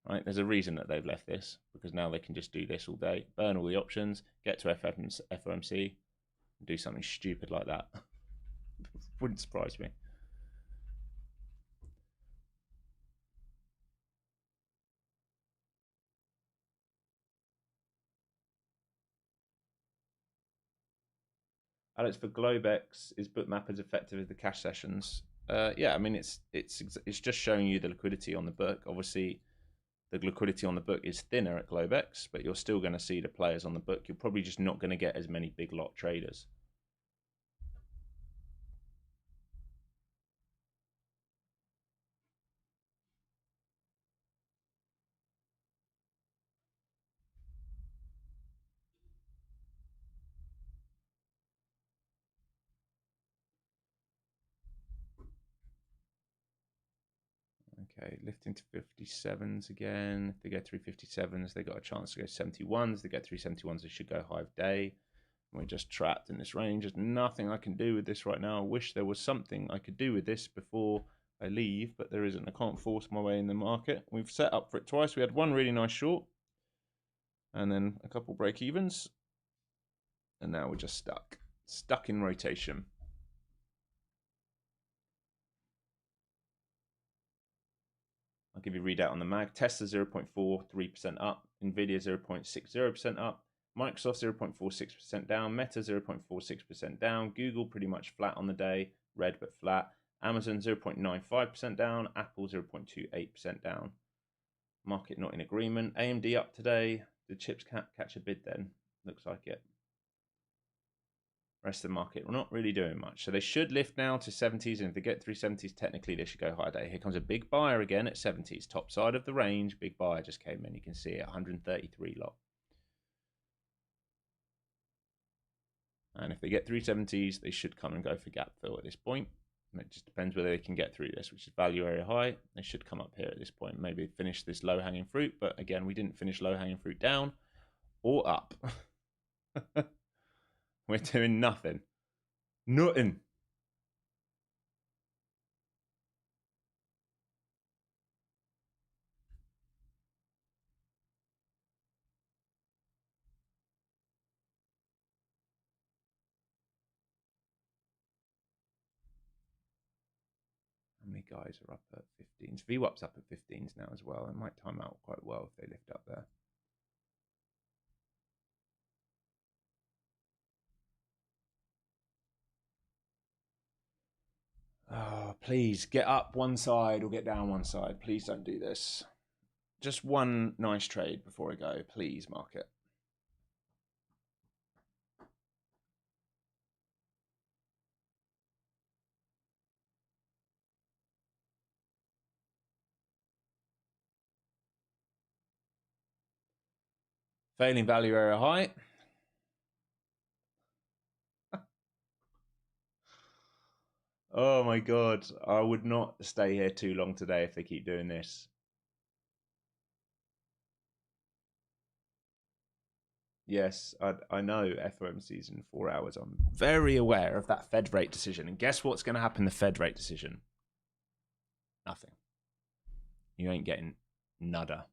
Right? There's a reason that they've left this, because now they can just do this all day, burn all the options, get to FOMC, and do something stupid like that. Wouldn't surprise me. Alex, for Globex, is Bookmap as effective as the cash sessions? Yeah, I mean it's just showing you the liquidity on the book. Obviously, the liquidity on the book is thinner at Globex, but you're still going to see the players on the book. You're probably just not going to get as many big lot traders. Okay, lifting to 57s again. If they go through 57s, they got a chance to go 71s. If they get through 71s, they should go high of day. We're just trapped in this range. There's nothing I can do with this right now. I wish there was something I could do with this before I leave, but there isn't. I can't force my way in the market. We've set up for it twice. We had one really nice short, and then a couple break evens, and now we're just stuck in rotation. I'll give you a readout on the mag. Tesla 0.43% up, Nvidia 0.60% up, Microsoft 0.46% down, Meta 0.46% down, Google pretty much flat on the day, red but flat, Amazon 0.95% down, Apple 0.28% down. Market not in agreement. AMD up today. The chips can't catch a bid then. Looks like it. Rest of the market, we're not really doing much. So they should lift now to 70s, and if they get through 70s, technically they should go higher day. Here comes a big buyer again at 70s. Top side of the range, big buyer just came in. You can see it, 133 lot. And if they get through 70s, they should come and go for gap fill at this point. And it just depends whether they can get through this, which is value area high. They should come up here at this point. Maybe finish this low-hanging fruit, but again, we didn't finish low-hanging fruit down or up. We're doing nothing. Nothing. How many guys are up at 15s? VWAP's up at 15s now as well. It might time out quite well if they lift up there. Oh, please get up one side or get down one side. Please don't do this. Just one nice trade before I go. Please, market. Failing value area high. Oh my God. I would not stay here too long today if they keep doing this. Yes, I know FOMC is in 4 hours. I'm very aware of that Fed rate decision. And guess what's going to happen in the Fed rate decision? Nothing. You ain't getting nada.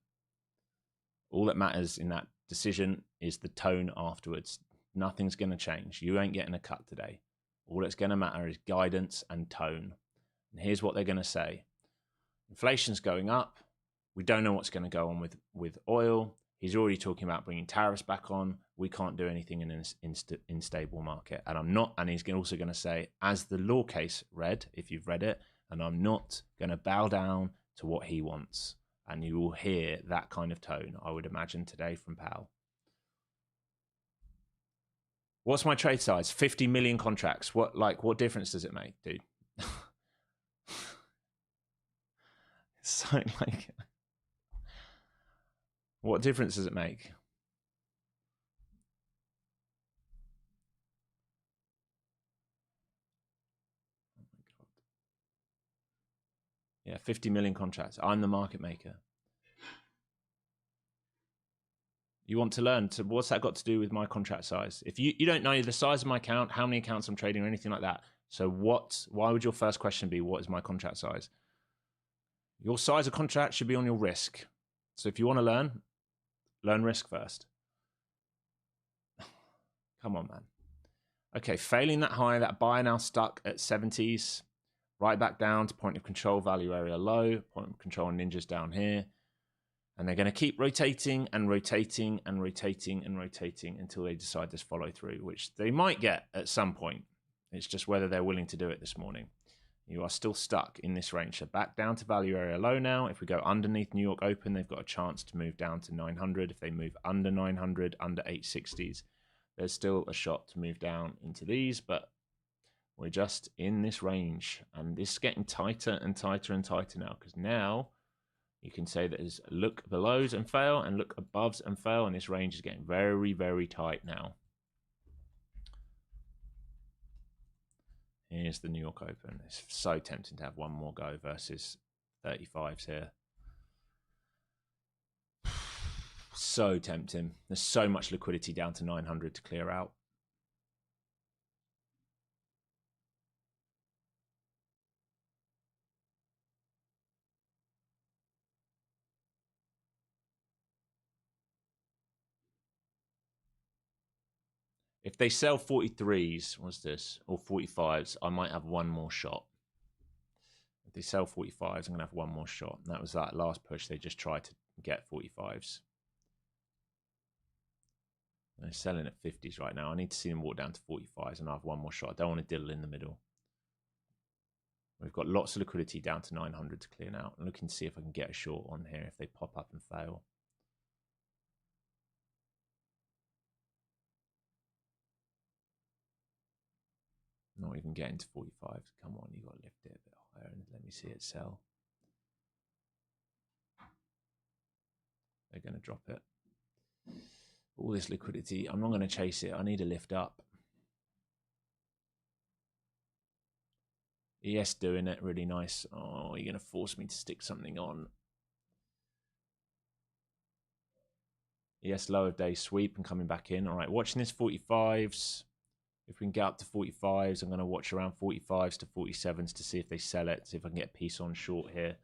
All that matters in that decision is the tone afterwards. Nothing's going to change. You ain't getting a cut today. All that's going to matter is guidance and tone. And here's what they're going to say. Inflation's going up. We don't know what's going to go on with oil. He's already talking about bringing tariffs back on. We can't do anything in an unstable market. And I'm not, and he's also going to say, as the law case read, if you've read it, and I'm not going to bow down to what he wants. And you will hear that kind of tone, I would imagine, today from Powell. What's my trade size? 50 million contracts. What difference does it make, dude? So like, what difference does it make? Oh my God. Yeah, 50 million contracts. I'm the market maker. You want to learn to, what's that got to do with my contract size? If you don't know the size of my account, how many accounts I'm trading or anything like that. So why would your first question be, what is my contract size? Your size of contract should be on your risk. So if you want to learn risk first. Come on, man. Okay, failing that high, that buy now stuck at 70s, right back down to point of control value area low, point of control ninjas down here. And they're going to keep rotating and rotating and rotating and rotating until they decide to follow through, which they might get at some point. It's just whether they're willing to do it this morning. You are still stuck in this range. So back down to value area low now. If we go underneath New York Open, they've got a chance to move down to 900. If they move under 900, under 860s, there's still a shot to move down into these, but we're just in this range. And this is getting tighter and tighter and tighter now, because now you can say that there's look belows and fail and look aboves and fail, and this range is getting very, very tight now. Here's the New York Open. It's so tempting to have one more go versus 35s here. So tempting. There's so much liquidity down to 900 to clear out. If they sell 43s, what's this? Or 45s, I might have one more shot. If they sell 45s, I'm going to have one more shot. And that was that last push. They just tried to get 45s. They're selling at 50s right now. I need to see them walk down to 45s and I have one more shot. I don't want to diddle in the middle. We've got lots of liquidity down to 900 to clear now. I'm looking to see if I can get a short on here if they pop up and fail. Not even getting to 45. Come on, you got to lift it a bit higher and let me see it sell. They're going to drop it. All this liquidity, I'm not going to chase it. I need a lift up. ES doing it really nice. Oh, you're going to force me to stick something on. ES low of day sweep and coming back in. All right, watching this 45s. If we can get up to 45s, I'm going to watch around 45s to 47s to see if they sell it, see if I can get a piece on short here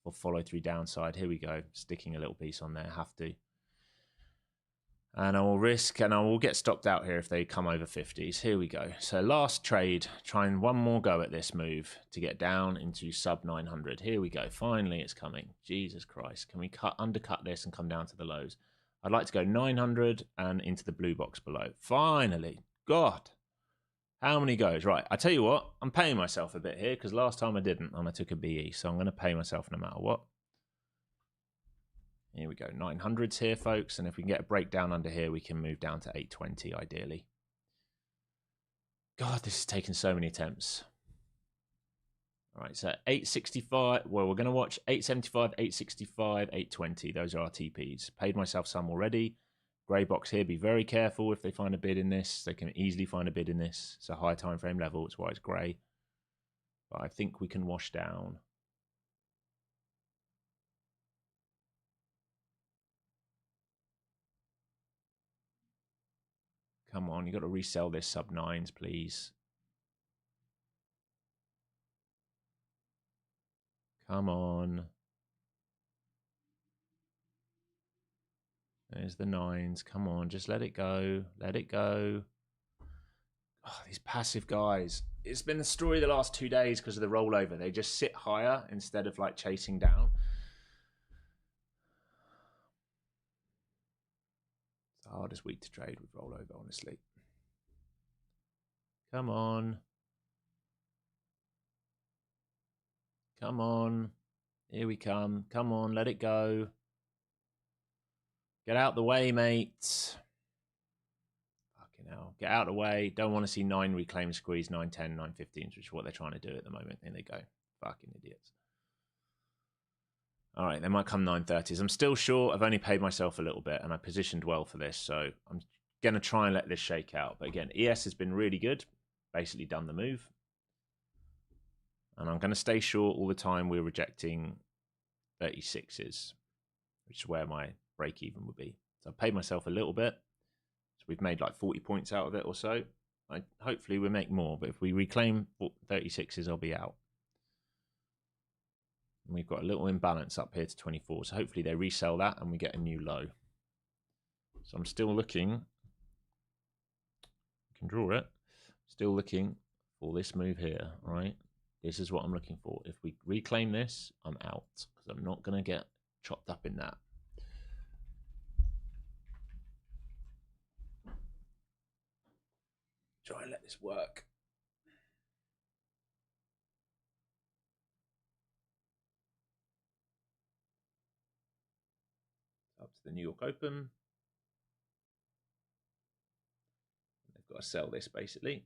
or follow through downside. Here we go, sticking a little piece on there, have to. And I will risk and I will get stopped out here if they come over 50s. Here we go. So last trade, trying one more go at this move to get down into sub 900. Here we go. Finally, it's coming. Jesus Christ. Can we undercut this and come down to the lows? I'd like to go 900 and into the blue box below. Finally. God. How many goes? Right. I tell you what, I'm paying myself a bit here because last time I didn't and I took a BE. So I'm going to pay myself no matter what. Here we go, 900s here, folks. And if we can get a breakdown under here, we can move down to 820, ideally. God, this is taking so many attempts. All right, so 865. Well, we're going to watch 875, 865, 820. Those are our TPs. Paid myself some already. Grey box here, be very careful if they find a bid in this. They can easily find a bid in this. It's a high time frame level. It's why it's grey. But I think we can wash down. Come on, you got to resell this sub 9s, please. Come on. There's the 9s. Come on, just let it go. Let it go. Oh, these passive guys. It's been the story the last 2 days because of the rollover. They just sit higher instead of like chasing down. The hardest week to trade with rollover, honestly. Come on. Come on. Here we come. Come on, let it go. Get out the way, mates. Fucking hell. Get out of the way. Don't want to see 9 reclaim squeeze, 9, 10, 9, 15s, which is what they're trying to do at the moment. Here they go. Fucking idiots. All right, they might come 930s. I'm still short. I've only paid myself a little bit, and I positioned well for this, so I'm going to try and let this shake out. But again, ES has been really good. Basically done the move. And I'm going to stay short all the time. We're rejecting 36s, which is where my break even would be. So I paid myself a little bit. So we've made like 40 points out of it or so. Hopefully we make more, but if we reclaim 36s, I'll be out. And we've got a little imbalance up here to 24. So hopefully they resell that and we get a new low. So I'm still looking. You can draw it. Still looking for this move here, all right? This is what I'm looking for. If we reclaim this, I'm out because I'm not going to get chopped up in that. Try and let this work. Up to the New York Open. They've got to sell this basically.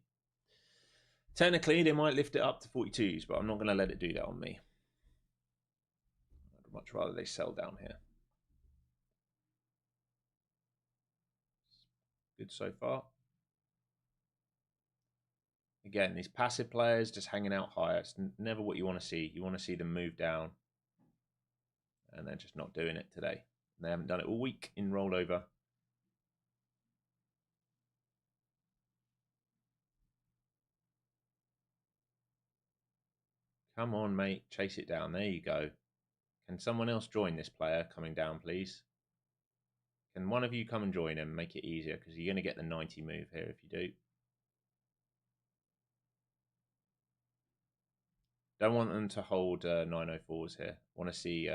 Technically, they might lift it up to 42s, but I'm not going to let it do that on me. I'd much rather they sell down here. Good so far. Again, these passive players just hanging out higher. It's never what you want to see. You want to see them move down. And they're just not doing it today. They haven't done it all week in rollover. Come on, mate. Chase it down. There you go. Can someone else join this player coming down, please? Can one of you come and join him? Make it easier because you're going to get the 90 move here if you do. Don't want them to hold 904s here. Want to see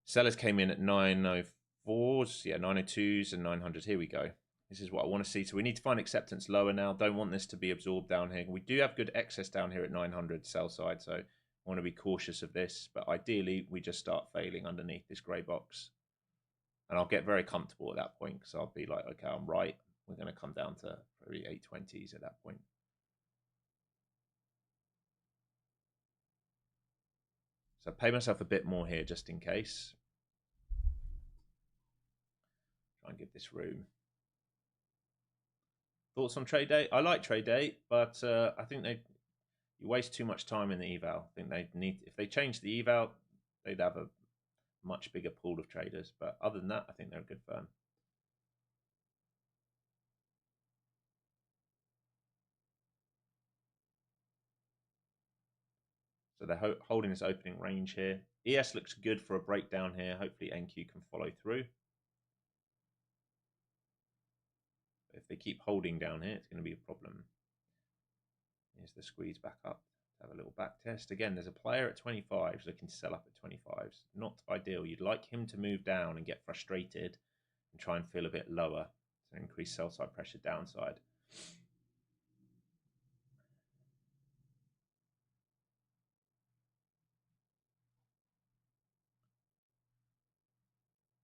sellers came in at 904s, yeah, 902s and 900s. Here we go. This is what I want to see. So we need to find acceptance lower now. Don't want this to be absorbed down here. We do have good excess down here at 900 sell side, so I want to be cautious of this. But ideally, we just start failing underneath this grey box. And I'll get very comfortable at that point because I'll be like, okay, I'm right. We're going to come down to probably 820s at that point. So I pay myself a bit more here just in case. Try and give this room. Thoughts on trade day? I like trade day, but I think you waste too much time in the eval. I think they need, if they change the eval, they'd have a much bigger pool of traders. But other than that, I think they're a good firm. So they're holding this opening range here. ES looks good for a breakdown here. Hopefully NQ can follow through. If they keep holding down here, it's going to be a problem. Here's the squeeze back up. Have a little back test. Again, there's a player at 25s looking to sell up at 25s. Not ideal. You'd like him to move down and get frustrated and try and feel a bit lower to increase sell side pressure downside.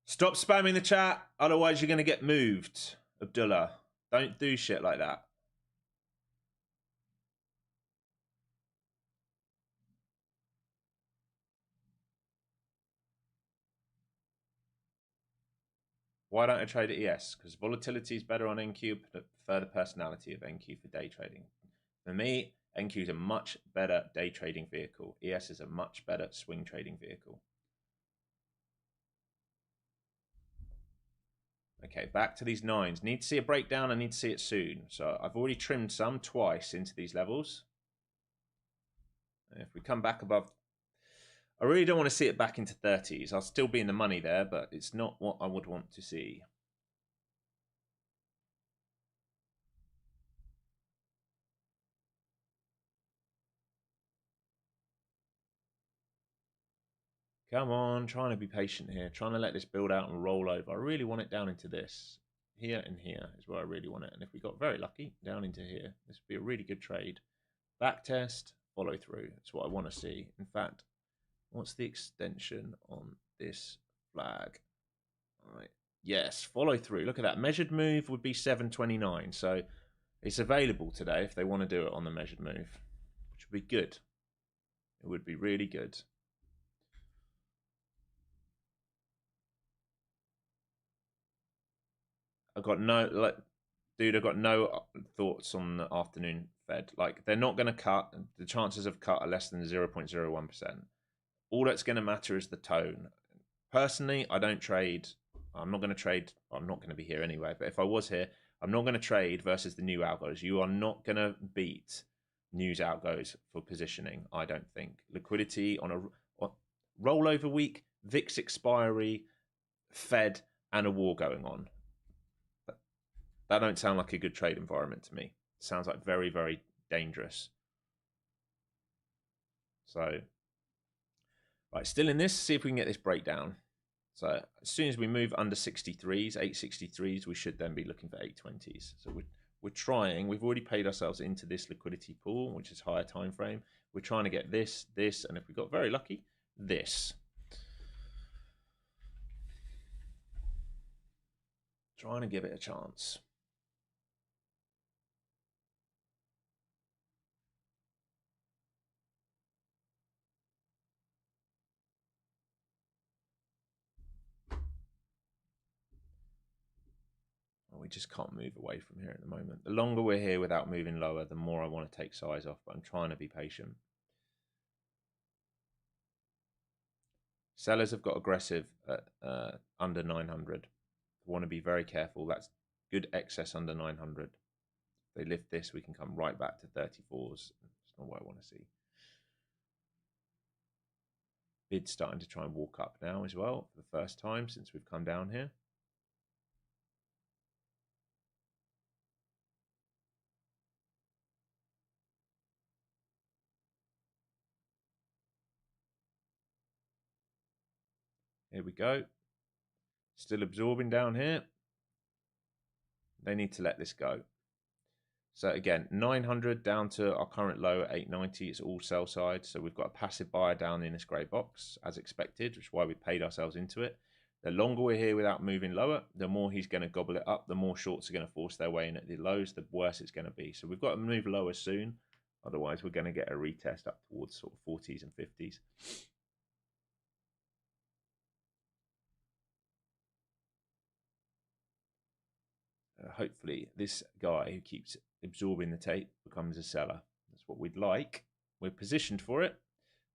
Stop spamming the chat, otherwise you're going to get moved, Abdullah. Don't do shit like that. Why don't I trade at ES? Because volatility is better on NQ, but prefer the personality of NQ for day trading. For me, NQ is a much better day trading vehicle. ES is a much better swing trading vehicle. Okay, back to these 9s. Need to see a breakdown. I need to see it soon. So I've already trimmed some twice into these levels. And if we come back above, I really don't want to see it back into 30s. I'll still be in the money there, but it's not what I would want to see. Come on, trying to be patient here, trying to let this build out and roll over. I really want it down into this. Here and here is where I really want it. And if we got very lucky, down into here, this would be a really good trade. Back test, follow through. That's what I want to see. In fact, what's the extension on this flag? All right. Yes, follow through. Look at that. Measured move would be 729. So it's available today if they want to do it on the measured move, which would be good. It would be really good. I've got no, dude, I've got no thoughts on the afternoon Fed. Like, they're not going to cut. The chances of cut are less than 0.01%. All that's going to matter is the tone. Personally, I don't trade. I'm not going to trade. I'm not going to be here anyway. But if I was here, I'm not going to trade versus the new algos. You are not going to beat news algos for positioning, I don't think. Liquidity on a rollover week, VIX expiry, Fed, and a war going on. That don't sound like a good trade environment to me. It sounds like very, very dangerous. So, right, still in this, see if we can get this breakdown. So as soon as we move under 63s, 863s, we should then be looking for 820s. So we're trying. We've already paid ourselves into this liquidity pool, which is higher time frame. We're trying to get this, and if we got very lucky, this. Trying to give it a chance. We just can't move away from here at the moment. The longer we're here without moving lower, the more I want to take size off, but I'm trying to be patient. Sellers have got aggressive at under 900. Want to be very careful. That's good excess under 900. If they lift this, we can come right back to 34s. That's not what I want to see. Bid's starting to try and walk up now as well for the first time since we've come down here. Here we go. Still absorbing down here. They need to let this go. So again, 900 down to our current low at 890. It's all sell side. So we've got a passive buyer down in this grey box as expected, which is why we paid ourselves into it. The longer we're here without moving lower, the more he's going to gobble it up. The more shorts are going to force their way in at the lows, the worse it's going to be. So we've got to move lower soon. Otherwise, we're going to get a retest up towards sort of 40s and 50s. Hopefully, this guy who keeps absorbing the tape becomes a seller. That's what we'd like. We're positioned for it.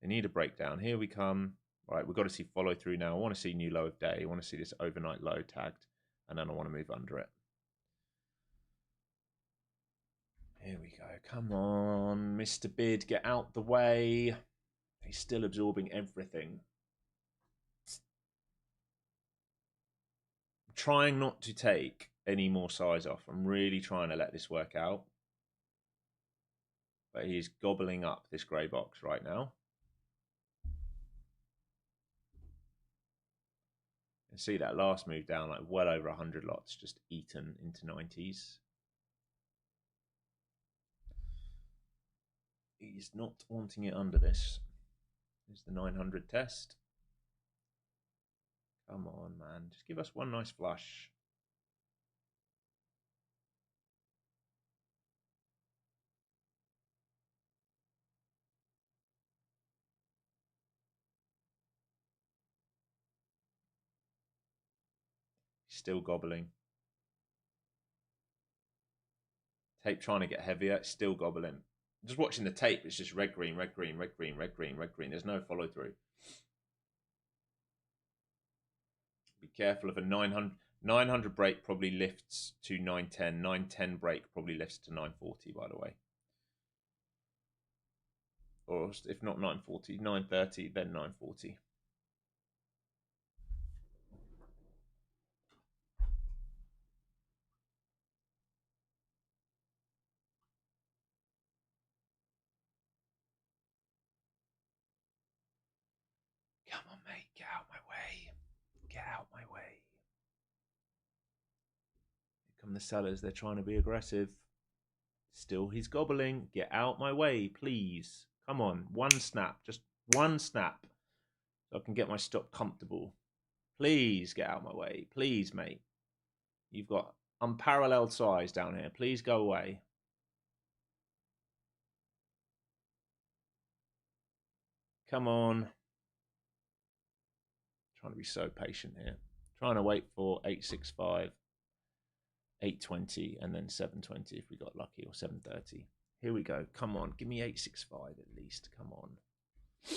They need a breakdown. Here we come. Right, we've got to see follow through now. I want to see new low of day. I want to see this overnight low tagged, and then I want to move under it. Here we go. Come on, Mr. Bid, get out the way. He's still absorbing everything. I'm trying not to take any more size off. I'm really trying to let this work out. But he's gobbling up this grey box right now. And see that last move down, like well over 100 lots, just eaten into 90s. He's not wanting it under this. Here's the 900 test. Come on, man. Just give us one nice flush. Still gobbling. Tape trying to get heavier. It's still gobbling. Just watching the tape, it's just red, green, red, green, red, green, red, green, red, green. There's no follow through. Be careful of a 900 break probably lifts to 910. 910 break probably lifts to 940, by the way. Or if not 940, 930, then 940. Come on, mate. Get out my way. Get out my way. Here come the sellers. They're trying to be aggressive. Still, he's gobbling. Get out my way, please. Come on. One snap. Just one snap. So I can get my stop comfortable. Please get out my way. Please, mate. You've got unparalleled size down here. Please go away. Come on. Trying to be so patient here. Trying to wait for 865, 820, and then 720 if we got lucky, or 730. Here we go. Come on. Give me 865 at least. Come on. So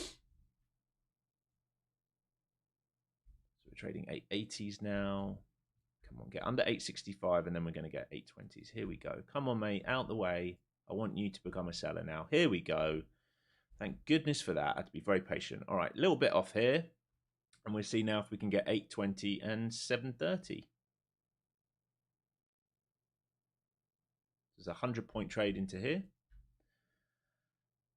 we're trading 880s now. Come on, get under 865, and then we're going to get 820s. Here we go. Come on, mate. Out the way. I want you to become a seller now. Here we go. Thank goodness for that. I had to be very patient. All right, a little bit off here. And we'll see now if we can get 820 and 730. There's a 100-point trade into here.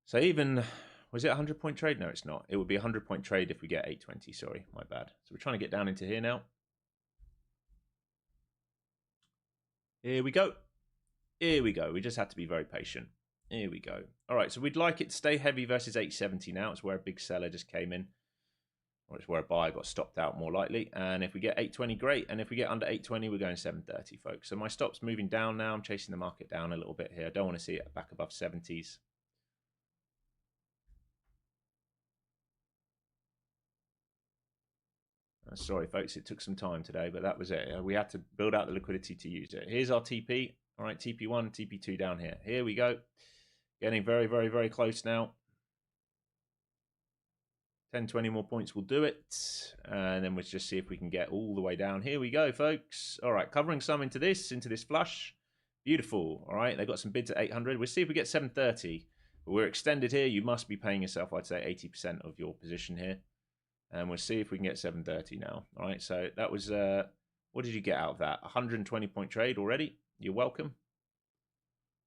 So even, was it a 100-point trade? No, it's not. It would be a 100-point trade if we get 820. Sorry, my bad. So we're trying to get down into here now. Here we go. Here we go. We just had to be very patient. Here we go. All right, so we'd like it to stay heavy versus 870 now. It's where a big seller just came in. Or it's where a buyer got stopped out more likely. And if we get 820, great. And if we get under 820, we're going 730, folks. So my stop's moving down now. I'm chasing the market down a little bit here. I don't want to see it back above 70s. Sorry, folks, it took some time today, but that was it. We had to build out the liquidity to use it. Here's our TP. All right, TP1, TP2 down here. Here we go. Getting very, very, very close now. 10, 20 more points will do it. And then we'll just see if we can get all the way down. Here we go, folks. All right, covering some into this flush. Beautiful. All right, they got some bids at 800. We'll see if we get 730. But we're extended here. You must be paying yourself, I'd say, 80% of your position here. And we'll see if we can get 730 now. All right, so that was, what did you get out of that? 120-point trade already. You're welcome.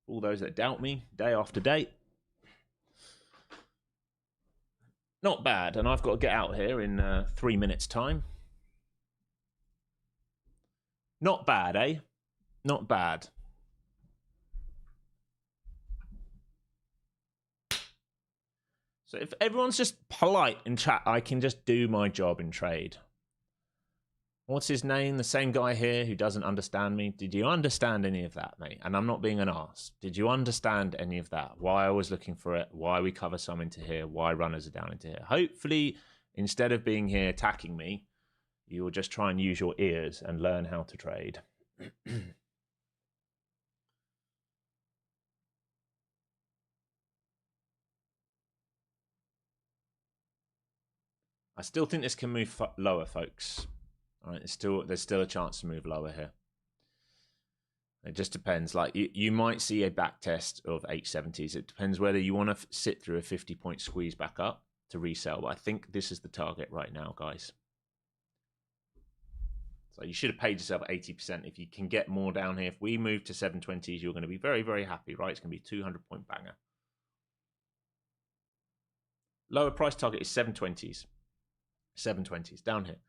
All those that doubt me, day after day. Not bad, and I've got to get out here in 3 minutes' time. Not bad, eh? Not bad. So if everyone's just polite in chat, I can just do my job in trade. What's his name? The same guy here who doesn't understand me. Did you understand any of that, mate? And I'm not being an arse. Did you understand any of that? Why I was looking for it? Why we cover some into here? Why runners are down into here? Hopefully, instead of being here attacking me, you will just try and use your ears and learn how to trade. I still think this can move lower, folks. All right, there's still a chance to move lower here. It just depends. Like you might see a back test of 870s. It depends whether you want to sit through a 50-point squeeze back up to resell. But I think this is the target right now, guys. So you should have paid yourself 80% if you can get more down here. If we move to 720s, you're going to be very, very happy, right? It's going to be a 200-point banger. Lower price target is 720s. 720s down here.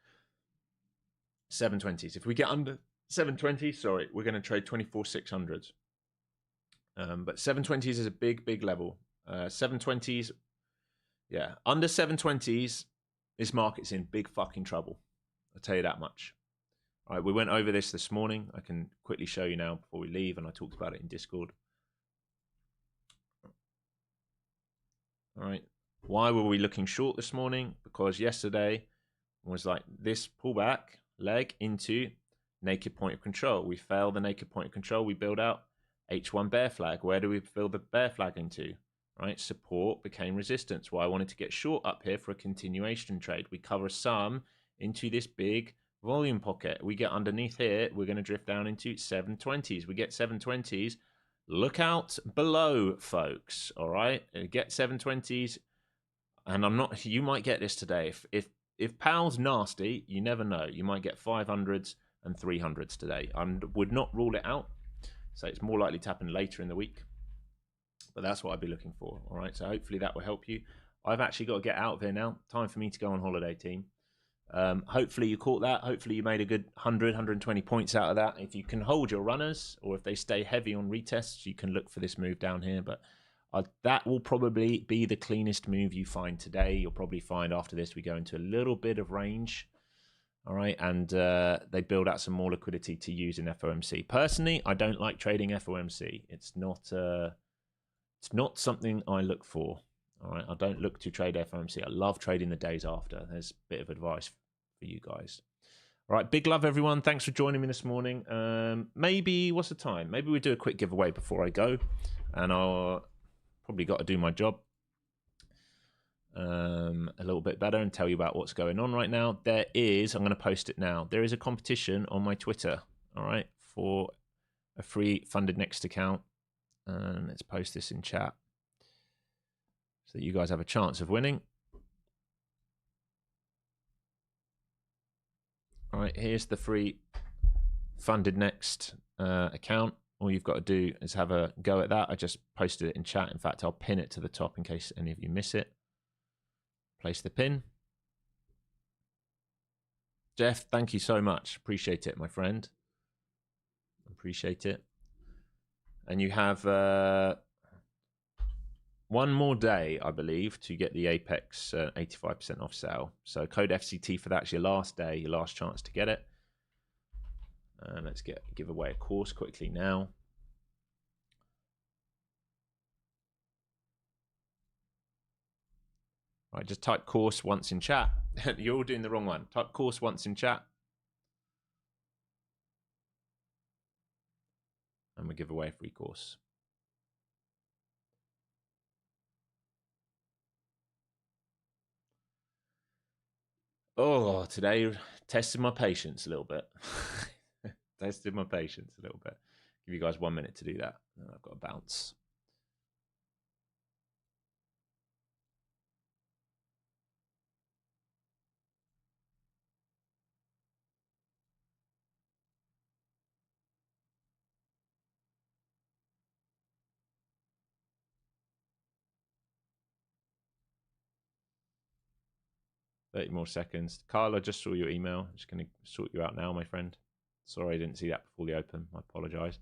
720s. If we get under 720s, sorry, we're going to trade 24,600s. But 720s is a big, big level. 720s, yeah, under 720s, this market's in big fucking trouble. I'll tell you that much. All right, we went over this morning. I can quickly show you now before we leave, and I talked about it in Discord. All right. Why were we looking short this morning? Because yesterday was like this pullback leg into naked point of control. We failed the naked point of control. We build out H1 bear flag. Where do we build the bear flag into? Right, support became resistance. Why I wanted to get short up here for a continuation trade. We cover some into this big volume pocket. We get underneath here. We're going to drift down into 720s. We get 720s. Look out below, folks. All right, get 720s. And I'm not, you might get this today. If Powell's nasty, you never know. You might get 500s and 300s today. I would not rule it out. So it's more likely to happen later in the week. But that's what I'd be looking for. All right. So hopefully that will help you. I've actually got to get out of here now. Time for me to go on holiday, team. Hopefully you caught that. Hopefully you made a good 100, 120 points out of that. If you can hold your runners, or if they stay heavy on retests, you can look for this move down here. But that will probably be the cleanest move you find today. You'll probably find after this we go into a little bit of range. All right, and they build out some more liquidity to use in FOMC. Personally, I don't like trading FOMC. It's not something I look for. All right, I don't look to trade FOMC. I love trading the days after. There's a bit of advice for you guys. All right, big love, everyone. Thanks for joining me this morning. Maybe, what's the time? Maybe we do a quick giveaway before I go, and I'll probably got to do my job a little bit better and tell you about what's going on right now. There is, I'm going to post it now. There is a competition on my Twitter, all right, for a free funded next account. And let's post this in chat so that you guys have a chance of winning. All right, here's the free funded next account. All you've got to do is have a go at that. I just posted it in chat. In fact, I'll pin it to the top in case any of you miss it. Place the pin. Jeff, thank you so much. Appreciate it, my friend. Appreciate it. And you have one more day, I believe, to get the Apex 85% off sale. So code FCT for that's your last day, your last chance to get it. Let's give away a course quickly now. All right, just type course once in chat. You're all doing the wrong one. Type course once in chat. And we give away a free course. Oh, today tested my patience a little bit. Tested my patience a little bit. Give you guys 1 minute to do that. And I've got to bounce. $30 more seconds. Carl, I just saw your email. I'm just going to sort you out now, my friend. Sorry I didn't see that before the open. I apologize.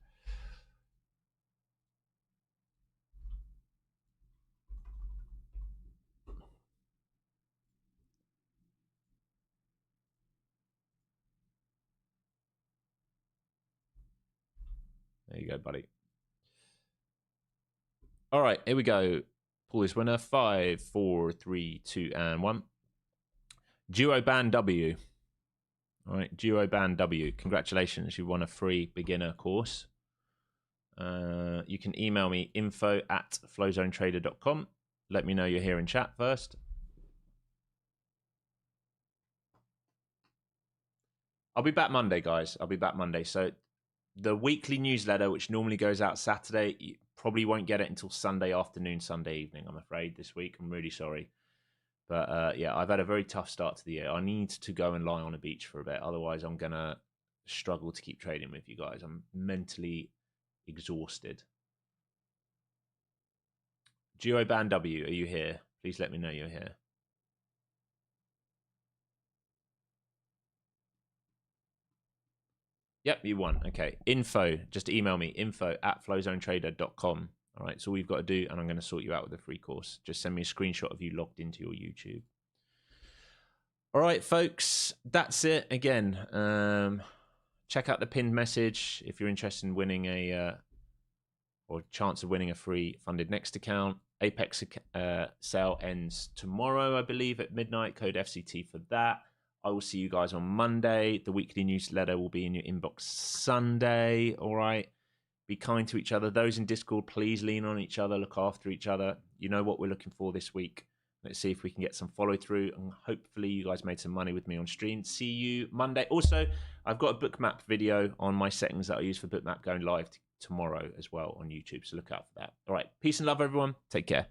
There you go, buddy. All right, here we go. Pull this winner. 5, 4, 3, 2, and 1. Duoban W. All right, Duoban W. Congratulations, you won a free beginner course. You can email me info@flowzonetrader.com. Let me know you're here in chat first. I'll be back Monday, guys. I'll be back Monday. So the weekly newsletter, which normally goes out Saturday, you probably won't get it until Sunday afternoon, Sunday evening, I'm afraid, this week. I'm really sorry. But yeah, I've had a very tough start to the year. I need to go and lie on a beach for a bit. Otherwise, I'm going to struggle to keep trading with you guys. I'm mentally exhausted. Duoban W, are you here? Please let me know you're here. Yep, you won. Okay. Info, just email me, info@flowzonetrader.com. All right, so all you've got to do, and I'm going to sort you out with a free course. Just send me a screenshot of you logged into your YouTube. All right, folks, that's it. Again, check out the pinned message if you're interested in winning or chance of winning a free funded next account. Apex sale ends tomorrow, I believe, at midnight. Code FCT for that. I will see you guys on Monday. The weekly newsletter will be in your inbox Sunday. All right. Be kind to each other. Those in Discord, please lean on each other. Look after each other. You know what we're looking for this week. Let's see if we can get some follow through. And hopefully you guys made some money with me on stream. See you Monday. Also, I've got a Bookmap video on my settings that I use for Bookmap going live tomorrow as well on YouTube. So look out for that. All right. Peace and love, everyone. Take care.